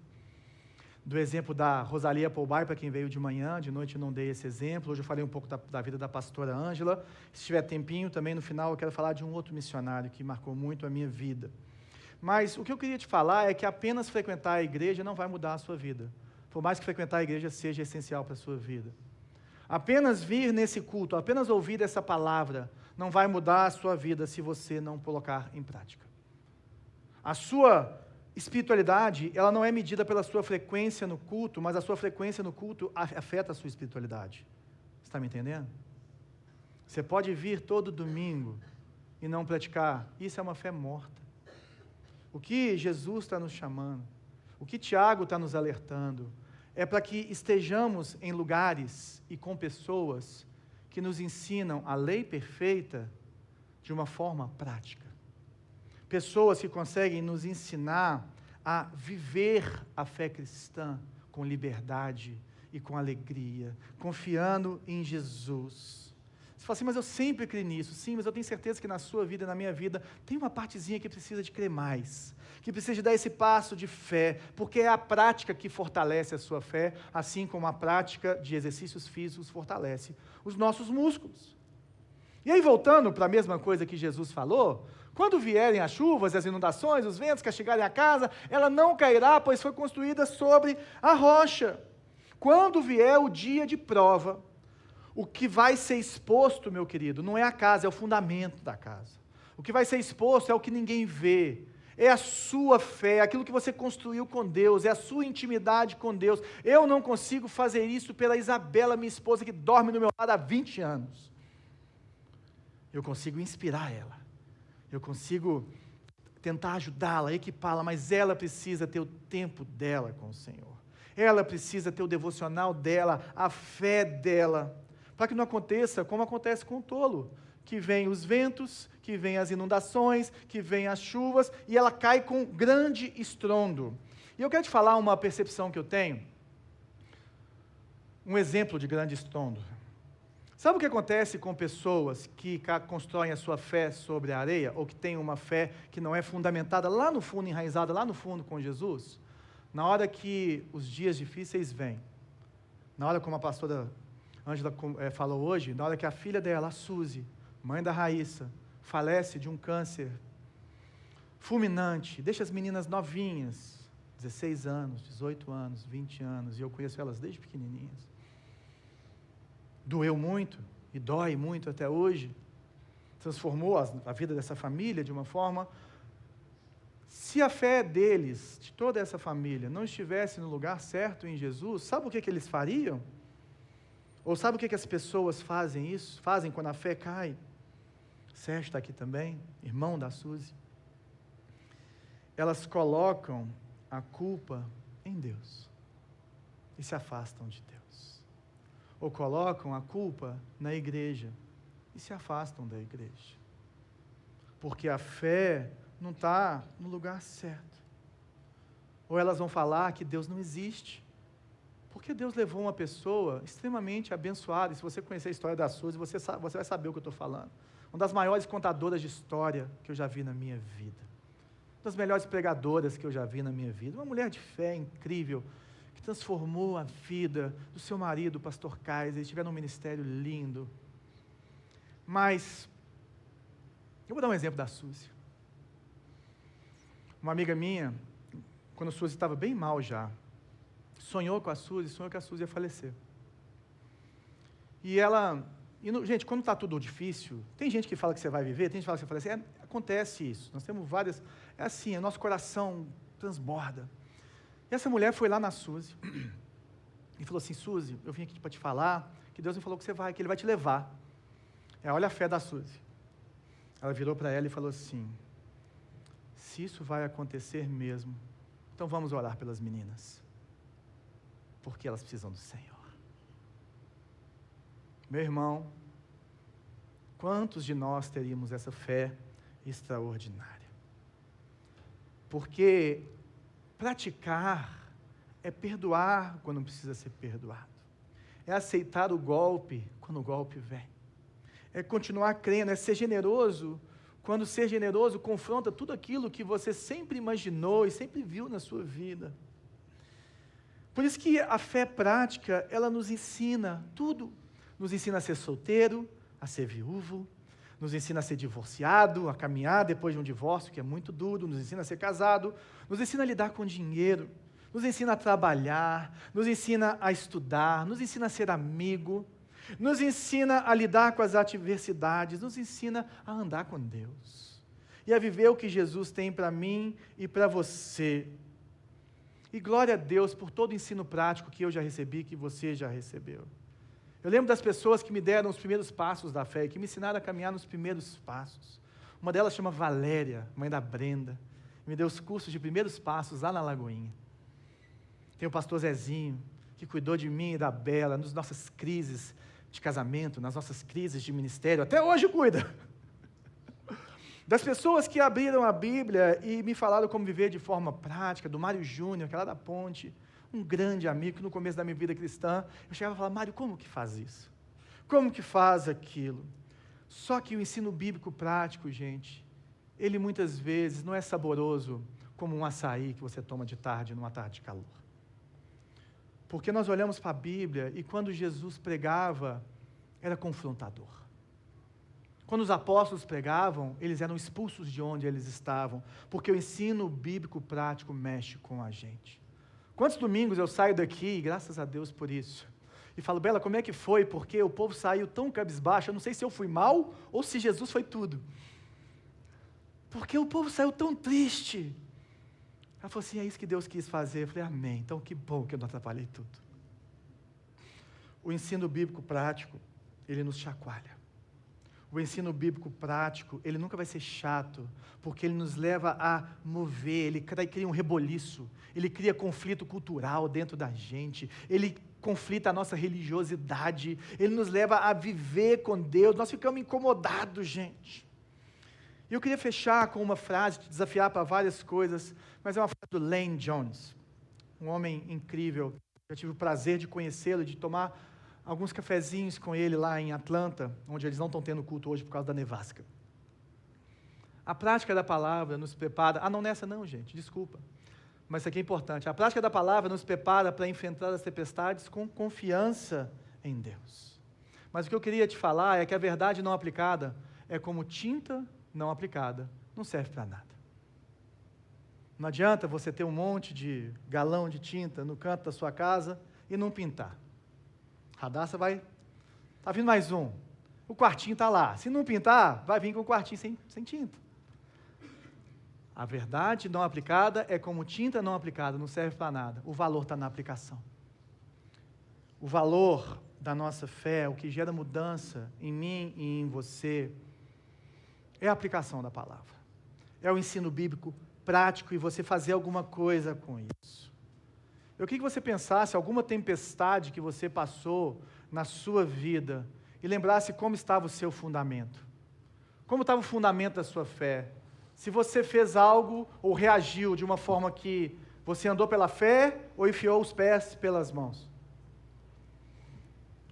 Speaker 1: Do exemplo da Rosalia Polbai, para quem veio de manhã, de noite eu não dei esse exemplo. Hoje eu falei um pouco da vida da pastora Ângela. Se tiver tempinho, também no final eu quero falar de um outro missionário que marcou muito a minha vida. Mas o que eu queria te falar é que apenas frequentar a igreja não vai mudar a sua vida. Por mais que frequentar a igreja seja essencial para a sua vida. Apenas vir nesse culto, apenas ouvir essa palavra, não vai mudar a sua vida se você não colocar em prática. A sua espiritualidade, ela não é medida pela sua frequência no culto, mas a sua frequência no culto afeta a sua espiritualidade. Você está me entendendo? Você pode vir todo domingo e não praticar. Isso é uma fé morta. O que Jesus está nos chamando, o que Tiago está nos alertando, é para que estejamos em lugares e com pessoas que nos ensinam a lei perfeita de uma forma prática. Pessoas que conseguem nos ensinar a viver a fé cristã com liberdade e com alegria, confiando em Jesus. Você fala assim, mas eu sempre criei nisso. Sim, mas eu tenho certeza que na sua vida e na minha vida tem uma partezinha que precisa de crer mais, que precisa de dar esse passo de fé, porque é a prática que fortalece a sua fé, assim como a prática de exercícios físicos fortalece os nossos músculos. E aí, voltando para a mesma coisa que Jesus falou, quando vierem as chuvas, as inundações, os ventos castigarem a casa, ela não cairá, pois foi construída sobre a rocha. Quando vier o dia de prova, o que vai ser exposto, meu querido, não é a casa, é o fundamento da casa. O que vai ser exposto é o que ninguém vê, é a sua fé, aquilo que você construiu com Deus, é a sua intimidade com Deus. Eu não consigo fazer isso pela Isabela, minha esposa, que dorme do meu lado há 20 anos. Eu consigo inspirar ela, eu consigo tentar ajudá-la, equipá-la, mas ela precisa ter o tempo dela com o Senhor. Ela precisa ter o devocional dela, a fé dela, para que não aconteça como acontece com o tolo, que vem os ventos, que vem as inundações, que vem as chuvas, e ela cai com grande estrondo. E eu quero te falar uma percepção que eu tenho, um exemplo de grande estrondo. Sabe o que acontece com pessoas que constroem a sua fé sobre a areia, ou que têm uma fé que não é fundamentada lá no fundo, enraizada lá no fundo com Jesus? Na hora que os dias difíceis vêm, na hora como a pastora Ângela falou hoje, na hora que a filha dela, a Suzy, mãe da Raíssa, falece de um câncer fulminante, deixa as meninas novinhas, 16 anos, 18 anos, 20 anos, e eu conheço elas desde pequenininhas. Doeu muito, e dói muito até hoje, transformou a vida dessa família de uma forma. Se a fé deles, de toda essa família, não estivesse no lugar certo em Jesus, sabe o que eles fariam? Ou sabe o que as pessoas fazem quando a fé cai? Sérgio está aqui também, irmão da Suzy. Elas colocam a culpa em Deus. e se afastam de Deus. Ou colocam a culpa na igreja e se afastam da igreja. Porque a fé não está no lugar certo. Ou elas vão falar que Deus não existe. Porque Deus levou uma pessoa extremamente abençoada, e se você conhecer a história da Suzy, você vai saber o que eu estou falando. Uma das maiores contadoras de história que eu já vi na minha vida. Uma das melhores pregadoras que eu já vi na minha vida. Uma mulher de fé incrível, que transformou a vida do seu marido, o pastor Kaiser. Eles tiveram um ministério lindo. Mas, eu vou dar um exemplo da Suzy. Uma amiga minha, quando a Suzy estava bem mal já, sonhou que a Suzy ia falecer. E ela... gente, quando está tudo difícil, tem gente que fala que você vai viver, tem gente que fala que você vai falecer. Acontece isso. Nós temos várias... É assim, o nosso coração transborda. E essa mulher foi lá na Suzy e falou assim: Suzy, eu vim aqui para te falar que Deus me falou que você vai, que Ele vai te levar. Olha a fé da Suzy. Ela virou para ela e falou assim: se isso vai acontecer mesmo, então vamos orar pelas meninas, porque elas precisam do Senhor. Meu irmão, quantos de nós teríamos essa fé extraordinária? Porque praticar é perdoar quando precisa ser perdoado. É aceitar o golpe quando o golpe vem. É continuar crendo, é ser generoso quando ser generoso confronta tudo aquilo que você sempre imaginou e sempre viu na sua vida. Por isso que a fé prática, ela nos ensina tudo. Nos ensina a ser solteiro, a ser viúvo, nos ensina a ser divorciado, a caminhar depois de um divórcio, que é muito duro, nos ensina a ser casado, nos ensina a lidar com dinheiro, nos ensina a trabalhar, nos ensina a estudar, nos ensina a ser amigo, nos ensina a lidar com as adversidades, nos ensina a andar com Deus e a viver o que Jesus tem para mim e para você. E glória a Deus por todo o ensino prático que eu já recebi, que você já recebeu. Eu lembro das pessoas que me deram os primeiros passos da fé, que me ensinaram a caminhar nos primeiros passos. Uma delas chama Valéria, mãe da Brenda, me deu os cursos de primeiros passos lá na Lagoinha. Tem o pastor Zezinho, que cuidou de mim e da Bela, nas nossas crises de casamento, nas nossas crises de ministério, até hoje cuida. Das pessoas que abriram a Bíblia e me falaram como viver de forma prática, do Mário Júnior, que é lá da Ponte, um grande amigo, que no começo da minha vida cristã, eu chegava e falava: Mário, como que faz isso? Como que faz aquilo? Só que o ensino bíblico prático, gente, ele muitas vezes não é saboroso como um açaí que você toma de tarde, numa tarde de calor. Porque nós olhamos para a Bíblia e quando Jesus pregava, era confrontador. Quando os apóstolos pregavam, eles eram expulsos de onde eles estavam, porque o ensino bíblico prático mexe com a gente. Quantos domingos eu saio daqui, graças a Deus por isso, e falo: Bela, como é que foi? Porque o povo saiu tão cabisbaixo, eu não sei se eu fui mal ou se Jesus foi tudo. Porque o povo saiu tão triste. Ela falou assim: é isso que Deus quis fazer. Eu falei: amém, então que bom que eu não atrapalhei tudo. O ensino bíblico prático, ele nos chacoalha. O ensino bíblico prático, ele nunca vai ser chato, porque ele nos leva a mover, ele cria um reboliço, ele cria conflito cultural dentro da gente, ele conflita a nossa religiosidade, ele nos leva a viver com Deus. Nós ficamos incomodados, gente. E eu queria fechar com uma frase, te desafiar para várias coisas, mas é uma frase do Lane Jones, um homem incrível. Eu tive o prazer de conhecê-lo, de tomar alguns cafezinhos com ele lá em Atlanta, onde eles não estão tendo culto hoje por causa da nevasca. A prática da palavra nos prepara... não nessa não, gente, desculpa. Mas isso aqui é importante. A prática da palavra nos prepara para enfrentar as tempestades com confiança em Deus. Mas o que eu queria te falar é que a verdade não aplicada é como tinta não aplicada. Não serve para nada. Não adianta você ter um monte de galão de tinta no canto da sua casa e não pintar. Radassa vai... Está vindo mais um. O quartinho está lá. Se não pintar, vai vir com o quartinho sem tinta. A verdade não aplicada é como tinta não aplicada, não serve para nada. O valor está na aplicação. O valor da nossa fé, o que gera mudança em mim e em você, é a aplicação da palavra. É o ensino bíblico prático e você fazer alguma coisa com isso. Eu queria que você pensasse alguma tempestade que você passou na sua vida e lembrasse como estava o seu fundamento. Como estava o fundamento da sua fé. Se você fez algo ou reagiu de uma forma que você andou pela fé ou enfiou os pés pelas mãos.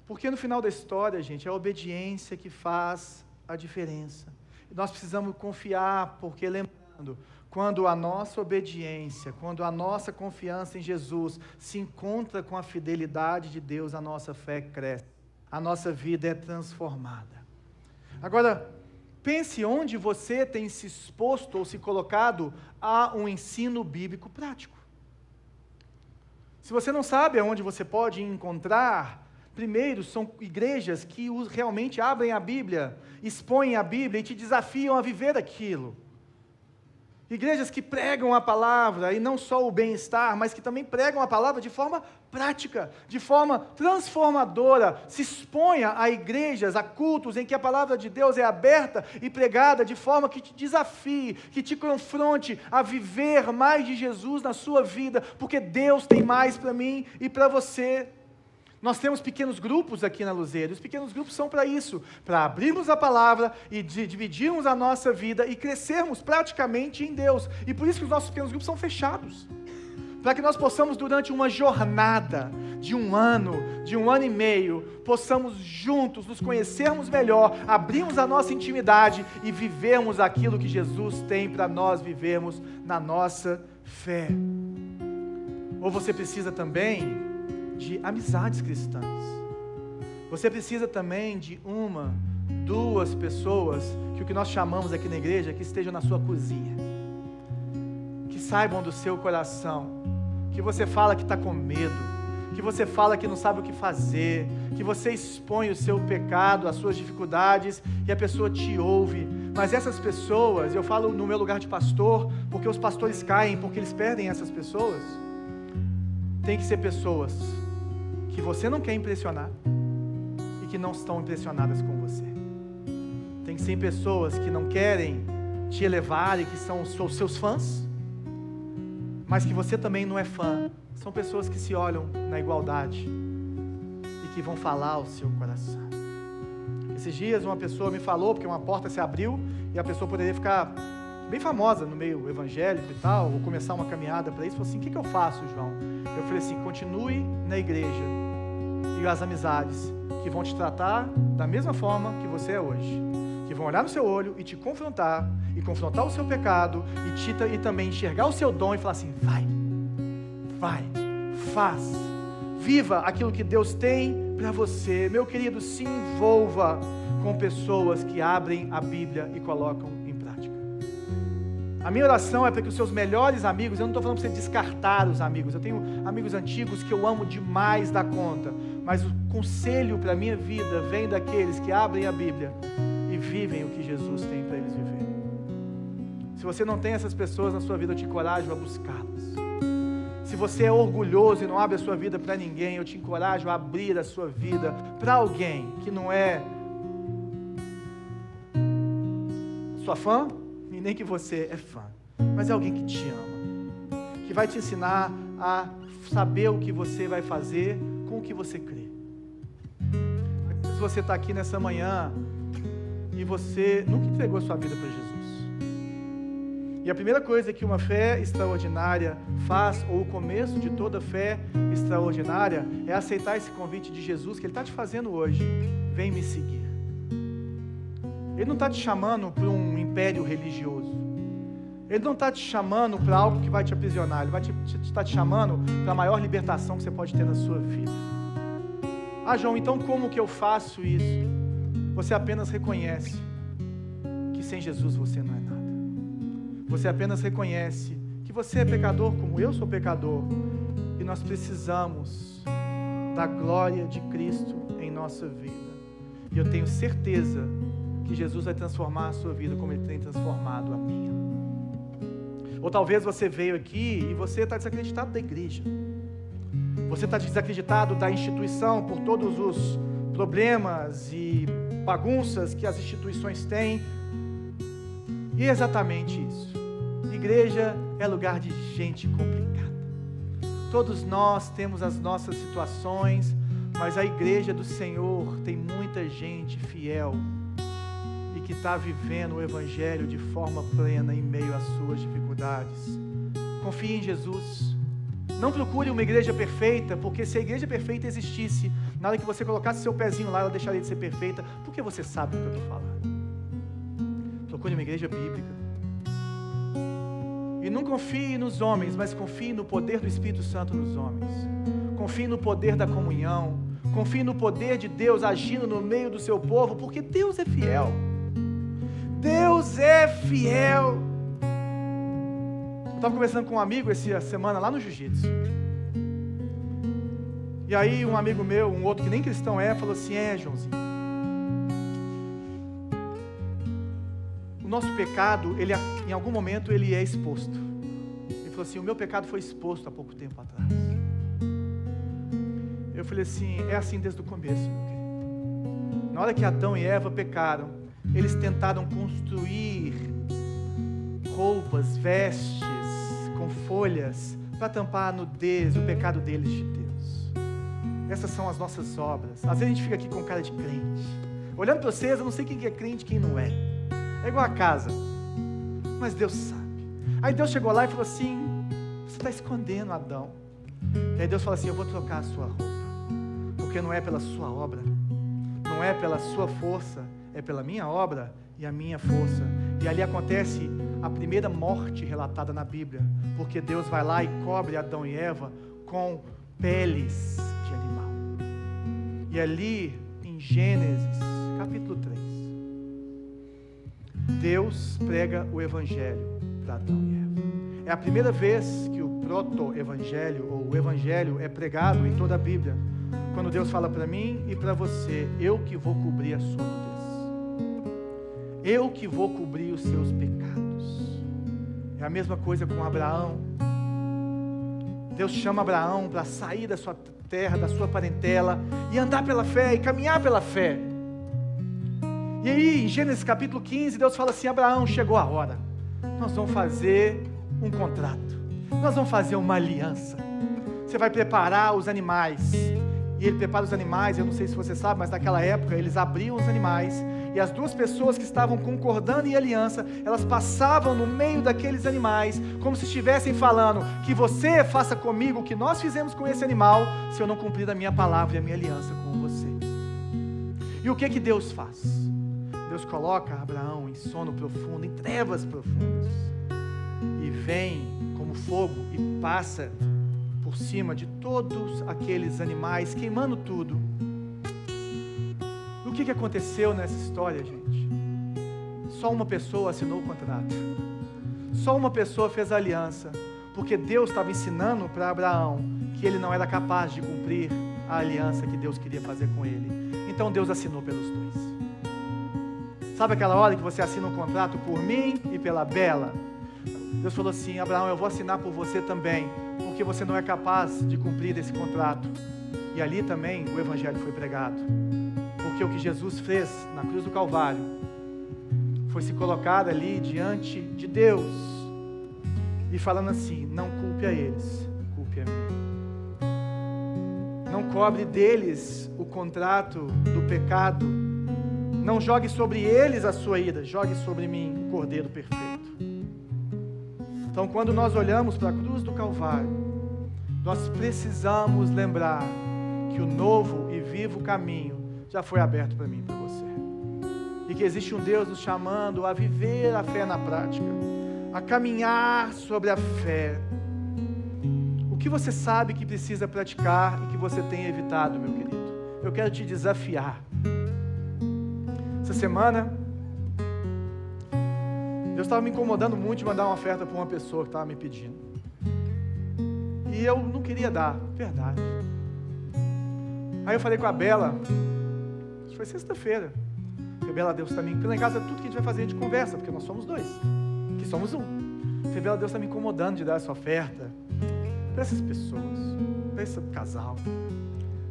Speaker 1: Porque no final da história, gente, é a obediência que faz a diferença. E nós precisamos confiar, porque lembrando, quando a nossa obediência, quando a nossa confiança em Jesus se encontra com a fidelidade de Deus, a nossa fé cresce, a nossa vida é transformada. Agora, pense onde você tem se exposto ou se colocado a um ensino bíblico prático. Se você não sabe aonde você pode encontrar, primeiro, são igrejas que realmente abrem a Bíblia, expõem a Bíblia e te desafiam a viver aquilo. Igrejas que pregam a palavra, e não só o bem-estar, mas que também pregam a palavra de forma prática, de forma transformadora. Se exponha a igrejas, a cultos em que a palavra de Deus é aberta e pregada de forma que te desafie, que te confronte a viver mais de Jesus na sua vida, porque Deus tem mais para mim e para você. Nós temos pequenos grupos aqui na Luzeiro, e os pequenos grupos são para isso, para abrirmos a palavra e dividirmos a nossa vida e crescermos praticamente em Deus. E por isso que os nossos pequenos grupos são fechados, para que nós possamos durante uma jornada de um ano e meio, possamos juntos nos conhecermos melhor, abrirmos a nossa intimidade e vivermos aquilo que Jesus tem para nós vivermos na nossa fé. Ou você precisa também de amizades cristãs. Você precisa também de uma, duas pessoas, que o que nós chamamos aqui na igreja, que estejam na sua cozinha, que saibam do seu coração, que você fala que está com medo, que você fala que não sabe o que fazer, que você expõe o seu pecado, as suas dificuldades, e a pessoa te ouve. Mas essas pessoas, eu falo no meu lugar de pastor, porque os pastores caem, porque eles perdem essas pessoas. Tem que ser pessoas que você não quer impressionar e que não estão impressionadas com você. Tem que ser pessoas que não querem te elevar e que são os seus fãs, mas que você também não é fã. São pessoas que se olham na igualdade e que vão falar ao seu coração. Esses dias uma pessoa me falou, porque uma porta se abriu e a pessoa poderia ficar bem famosa no meio evangélico e tal, ou começar uma caminhada para isso. Falou assim: o que eu faço, João? Eu falei assim: continue na igreja e as amizades que vão te tratar da mesma forma que você é hoje, que vão olhar no seu olho e te confrontar, e confrontar o seu pecado, e também enxergar o seu dom e falar assim: vai, faz, viva aquilo que Deus tem para você. Meu querido, se envolva com pessoas que abrem a Bíblia e colocam em prática. A minha oração é para que os seus melhores amigos, eu não estou falando para você descartar os amigos, eu tenho amigos antigos que eu amo demais da conta, mas o conselho para a minha vida vem daqueles que abrem a Bíblia e vivem o que Jesus tem para eles viverem. Se você não tem essas pessoas na sua vida, eu te encorajo a buscá-las. Se você é orgulhoso e não abre a sua vida para ninguém, eu te encorajo a abrir a sua vida para alguém que não é sua fã, e nem que você é fã, mas é alguém que te ama, que vai te ensinar a saber o que você vai fazer com o que você crê. Se você está aqui nessa manhã e você nunca entregou a sua vida para Jesus, e a primeira coisa que uma fé extraordinária faz, ou o começo de toda fé extraordinária, é aceitar esse convite de Jesus que Ele está te fazendo hoje: vem me seguir. Ele não está te chamando para um império religioso. Ele não está te chamando para algo que vai te aprisionar. Ele vai estar te chamando para a maior libertação que você pode ter na sua vida. Ah, João, então como que eu faço isso? Você apenas reconhece que sem Jesus você não é nada. Você apenas reconhece que você é pecador como eu sou pecador. E nós precisamos da glória de Cristo em nossa vida. E eu tenho certeza que Jesus vai transformar a sua vida como Ele tem transformado a minha. Ou talvez você veio aqui e você está desacreditado da igreja. Você está desacreditado da instituição por todos os problemas e bagunças que as instituições têm. E é exatamente isso. Igreja é lugar de gente complicada. Todos nós temos as nossas situações, mas a igreja do Senhor tem muita gente fiel e que está vivendo o Evangelho de forma plena em meio às suas dificuldades. Confie em Jesus. Não procure uma igreja perfeita, porque se a igreja perfeita existisse, na hora que você colocasse seu pezinho lá, ela deixaria de ser perfeita, porque você sabe do que eu estou falando. Procure uma igreja bíblica. E não confie nos homens, mas confie no poder do Espírito Santo nos homens. Confie no poder da comunhão. Confie no poder de Deus agindo no meio do seu povo, porque Deus é fiel. Deus é fiel. Eu estava conversando com um amigo essa semana lá no jiu-jitsu. E aí um amigo meu, um outro que nem cristão falou assim: Joãozinho, o nosso pecado, em algum momento ele é exposto. Ele falou assim: o meu pecado foi exposto há pouco tempo atrás. Eu falei assim: é assim desde o começo, meu querido. Na hora que Adão e Eva pecaram, eles tentaram construir roupas, vestes com folhas para tampar a nudez, o pecado deles de Deus. Essas são as nossas obras. Às vezes a gente fica aqui com cara de crente, olhando para vocês, eu não sei quem é crente e quem não é. É igual a casa, mas Deus sabe. Aí Deus chegou lá e falou assim: você está escondendo, Adão. E aí Deus falou assim: eu vou trocar a sua roupa, porque não é pela sua obra, não é pela sua força, é pela minha obra e a minha força. E ali acontece a primeira morte relatada na Bíblia, porque Deus vai lá e cobre Adão e Eva com peles de animal. E ali em Gênesis capítulo 3, Deus prega o Evangelho para Adão e Eva. É a primeira vez que o proto-evangelho, ou o Evangelho, é pregado em toda a Bíblia. Quando Deus fala para mim e para você: eu que vou cobrir a sua nudez, eu que vou cobrir os seus pecados. É a mesma coisa com Abraão. Deus chama Abraão para sair da sua terra, da sua parentela, e andar pela fé, e caminhar pela fé. E aí, em Gênesis capítulo 15, Deus fala assim: Abraão, chegou a hora, nós vamos fazer um contrato, nós vamos fazer uma aliança. Você vai preparar os animais. E ele prepara os animais. Eu não sei se você sabe, mas naquela época eles abriam os animais, e as duas pessoas que estavam concordando em aliança, elas passavam no meio daqueles animais, como se estivessem falando: que você faça comigo o que nós fizemos com esse animal, se eu não cumprir a minha palavra e a minha aliança com você. E o que Deus faz? Deus coloca Abraão em sono profundo, em trevas profundas, e vem como fogo e passa por cima de todos aqueles animais, queimando tudo. O que aconteceu nessa história, gente? Só uma pessoa assinou o contrato, só uma pessoa fez a aliança, porque Deus estava ensinando para Abraão que ele não era capaz de cumprir a aliança que Deus queria fazer com ele. Então Deus assinou pelos dois. Sabe aquela hora que você assina um contrato por mim e pela Bela? Deus falou assim: Abraão, eu vou assinar por você também, porque você não é capaz de cumprir esse contrato. E ali também o Evangelho foi pregado, porque o que Jesus fez na cruz do Calvário foi se colocar ali diante de Deus e falando assim: não culpe a eles, culpe a mim. Não cobre deles o contrato do pecado, não jogue sobre eles a sua ira, jogue sobre mim o Cordeiro perfeito. Então, quando nós olhamos para a cruz do Calvário, nós precisamos lembrar que o novo e vivo caminho já foi aberto para mim e para você. E que existe um Deus nos chamando a viver a fé na prática, a caminhar sobre a fé. O que você sabe que precisa praticar e que você tem evitado, meu querido? Eu quero te desafiar. Essa semana, Deus estava me incomodando muito de mandar uma oferta para uma pessoa que estava me pedindo. E eu não queria dar, verdade. Aí eu falei com a Bela, isso foi sexta-feira. Falei: Bela, Deus está me... Porque lá em casa tudo que a gente vai fazer a gente conversa, porque nós somos dois, que somos um. Falei: Bela, Deus está me incomodando de dar essa oferta para essas pessoas, para esse casal.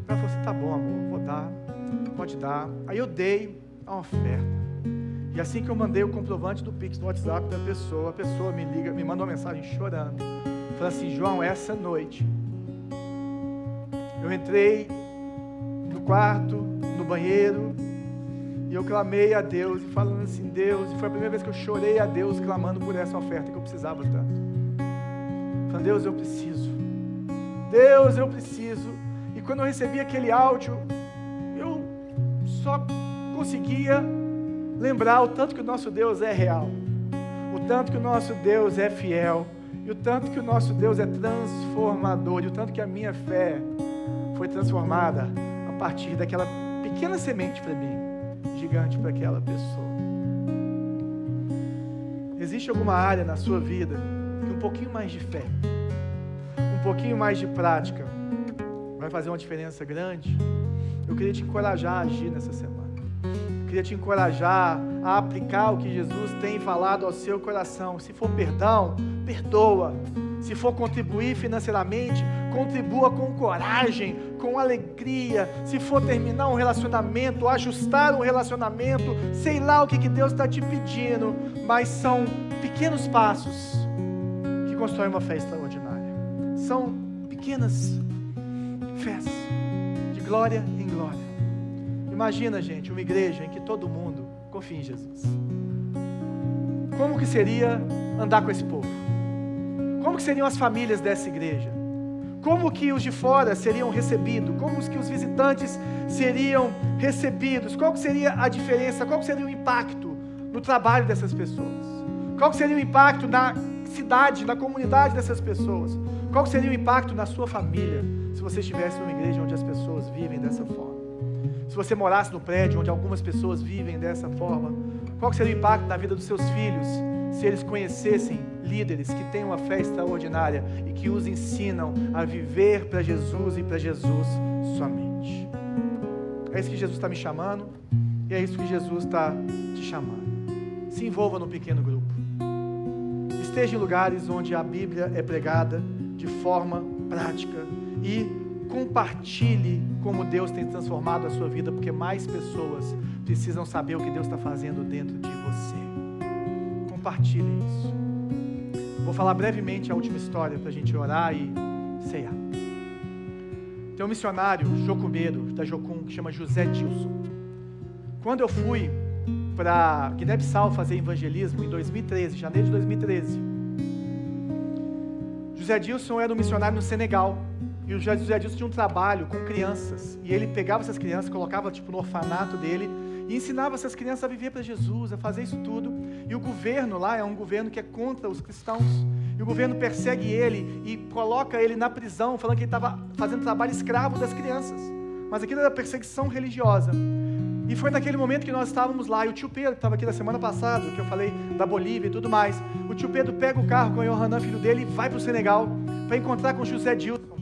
Speaker 1: Ela falou assim: tá bom, amor, vou dar, pode dar. Aí eu dei a oferta. E assim que eu mandei o comprovante do Pix no WhatsApp da pessoa, a pessoa me liga, me manda uma mensagem chorando, falando assim: João, essa noite Eu entrei no quarto, no banheiro, e eu clamei a Deus, e falando assim, Deus, e foi a primeira vez que eu chorei a Deus, clamando por essa oferta que eu precisava tanto. Falando, Deus, eu preciso. Deus, eu preciso. E quando eu recebi aquele áudio, eu só conseguia lembrar o tanto que o nosso Deus é real, o tanto que o nosso Deus é fiel, e o tanto que o nosso Deus é transformador, e o tanto que a minha fé foi transformada a partir daquela pequena semente para mim, gigante para aquela pessoa. Existe alguma área na sua vida que um pouquinho mais de fé, um pouquinho mais de prática vai fazer uma diferença grande? Eu queria te encorajar a agir nessa semana. Eu queria te encorajar a aplicar o que Jesus tem falado ao seu coração. Se for perdão, perdoa. Se for contribuir financeiramente, contribua com coragem, com alegria. Se for terminar um relacionamento, ajustar um relacionamento, sei lá o que Deus está te pedindo, mas são pequenos passos que constroem uma fé extraordinária. São pequenas fés, de glória em glória. Imagina, gente, uma igreja em que todo mundo confia em Jesus. Como que seria andar com esse povo? Como que seriam as famílias dessa igreja? Como que os de fora seriam recebidos? Como que os visitantes seriam recebidos? Qual que seria a diferença? Qual que seria o impacto no trabalho dessas pessoas? Qual que seria o impacto na cidade, na comunidade dessas pessoas? Qual que seria o impacto na sua família, se você estivesse numa igreja onde as pessoas vivem dessa forma? Se você morasse no prédio onde algumas pessoas vivem dessa forma, qual que seria o impacto na vida dos seus filhos, se eles conhecessem líderes que têm uma fé extraordinária e que os ensinam a viver para Jesus e para Jesus somente? É isso que Jesus está me chamando, e é isso que Jesus está te chamando. Se envolva no pequeno grupo. Esteja em lugares onde a Bíblia é pregada de forma prática e compartilhe como Deus tem transformado a sua vida, porque mais pessoas precisam saber o que Deus está fazendo dentro de você. Compartilhe isso. Vou falar brevemente a última história para a gente orar e ceiar. Tem um missionário jocumeiro da Jocum que chama José Dilson. Quando eu fui para Guiné-Bissau fazer evangelismo em 2013, janeiro de 2013, José Dilson era um missionário no Senegal. E o José Dilson tinha um trabalho com crianças, e ele pegava essas crianças, colocava no orfanato dele, e ensinava essas crianças a viver para Jesus, a fazer isso tudo. E o governo lá é um governo que é contra os cristãos, e o governo persegue ele e coloca ele na prisão, falando que ele estava fazendo trabalho escravo das crianças, mas aquilo era perseguição religiosa. E foi naquele momento que nós estávamos lá, e o tio Pedro, que estava aqui na semana passada, que eu falei da Bolívia e tudo mais, o tio Pedro pega o carro com o Yohanan, filho dele, e vai para o Senegal, para encontrar com José Dilson.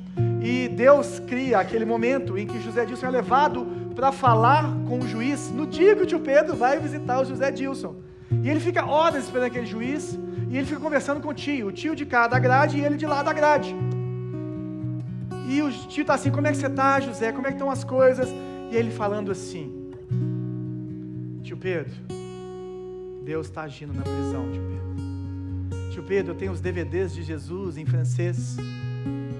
Speaker 1: E Deus cria aquele momento em que José Dilson é levado para falar com o juiz, no dia que o tio Pedro vai visitar o José Dilson. E ele fica horas esperando aquele juiz, e ele fica conversando com o tio de cá da grade e ele de lá da grade. E o tio está assim, como é que você está, José? Como é que estão as coisas? E ele falando assim, tio Pedro, Deus está agindo na prisão, tio Pedro. Tio Pedro, eu tenho os DVDs de Jesus em francês,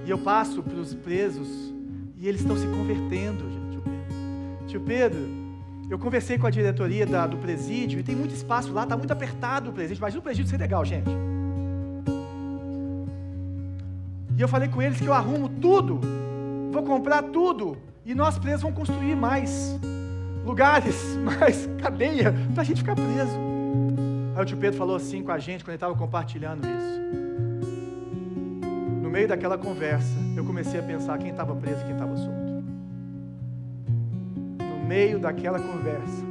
Speaker 1: e eu passo para os presos, e eles estão se convertendo, tio Pedro. Tio Pedro, eu conversei com a diretoria do presídio, e tem muito espaço lá, está muito apertado o presídio. Imagina o presídio ser legal, gente. E eu falei com eles que eu arrumo tudo, vou comprar tudo, e nós presos vamos construir mais lugares, mais cadeia, para a gente ficar preso. Aí o tio Pedro falou assim com a gente, quando ele estava compartilhando isso. No meio daquela conversa, eu comecei a pensar quem estava preso e quem estava solto. No meio daquela conversa,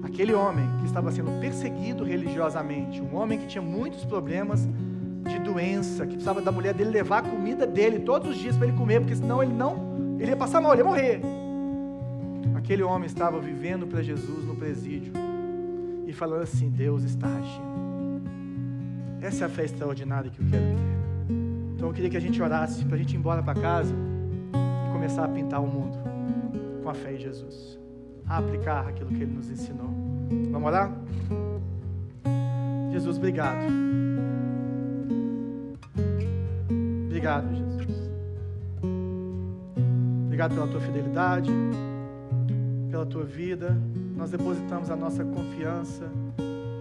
Speaker 1: aquele homem que estava sendo perseguido religiosamente, um homem que tinha muitos problemas de doença, que precisava da mulher dele levar a comida dele todos os dias para ele comer, porque senão ele ia passar mal, ele ia morrer. Aquele homem estava vivendo para Jesus no presídio e falando assim, Deus está agindo. Essa é a fé extraordinária que eu quero ter. Então eu queria que a gente orasse para a gente ir embora para casa e começar a pintar o mundo com a fé em Jesus, a aplicar aquilo que Ele nos ensinou. Vamos orar? Jesus, obrigado. Obrigado, Jesus. obrigado pela tua fidelidade, pela tua vida. Nós depositamos a nossa confiança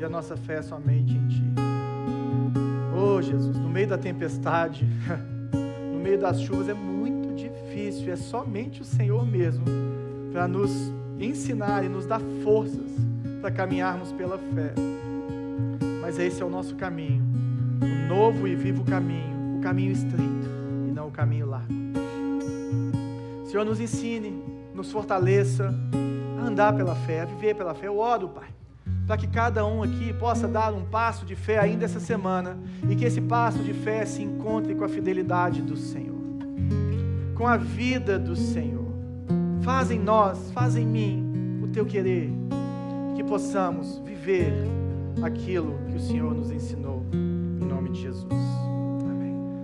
Speaker 1: e a nossa fé somente em Ti. Oh, Jesus, no meio da tempestade, no meio das chuvas é muito difícil, é somente o Senhor mesmo para nos ensinar e nos dar forças para caminharmos pela fé. Mas esse é o nosso caminho, o novo e vivo caminho, o caminho estreito e não o caminho largo. Senhor, nos ensine, nos fortaleça a andar pela fé, a viver pela fé. Eu oro, Pai, para que cada um aqui possa dar um passo de fé ainda essa semana e que esse passo de fé se encontre com a fidelidade do Senhor, com a vida do Senhor. Faz em nós, faz em mim o Teu querer, que possamos viver aquilo que o Senhor nos ensinou, em nome de Jesus.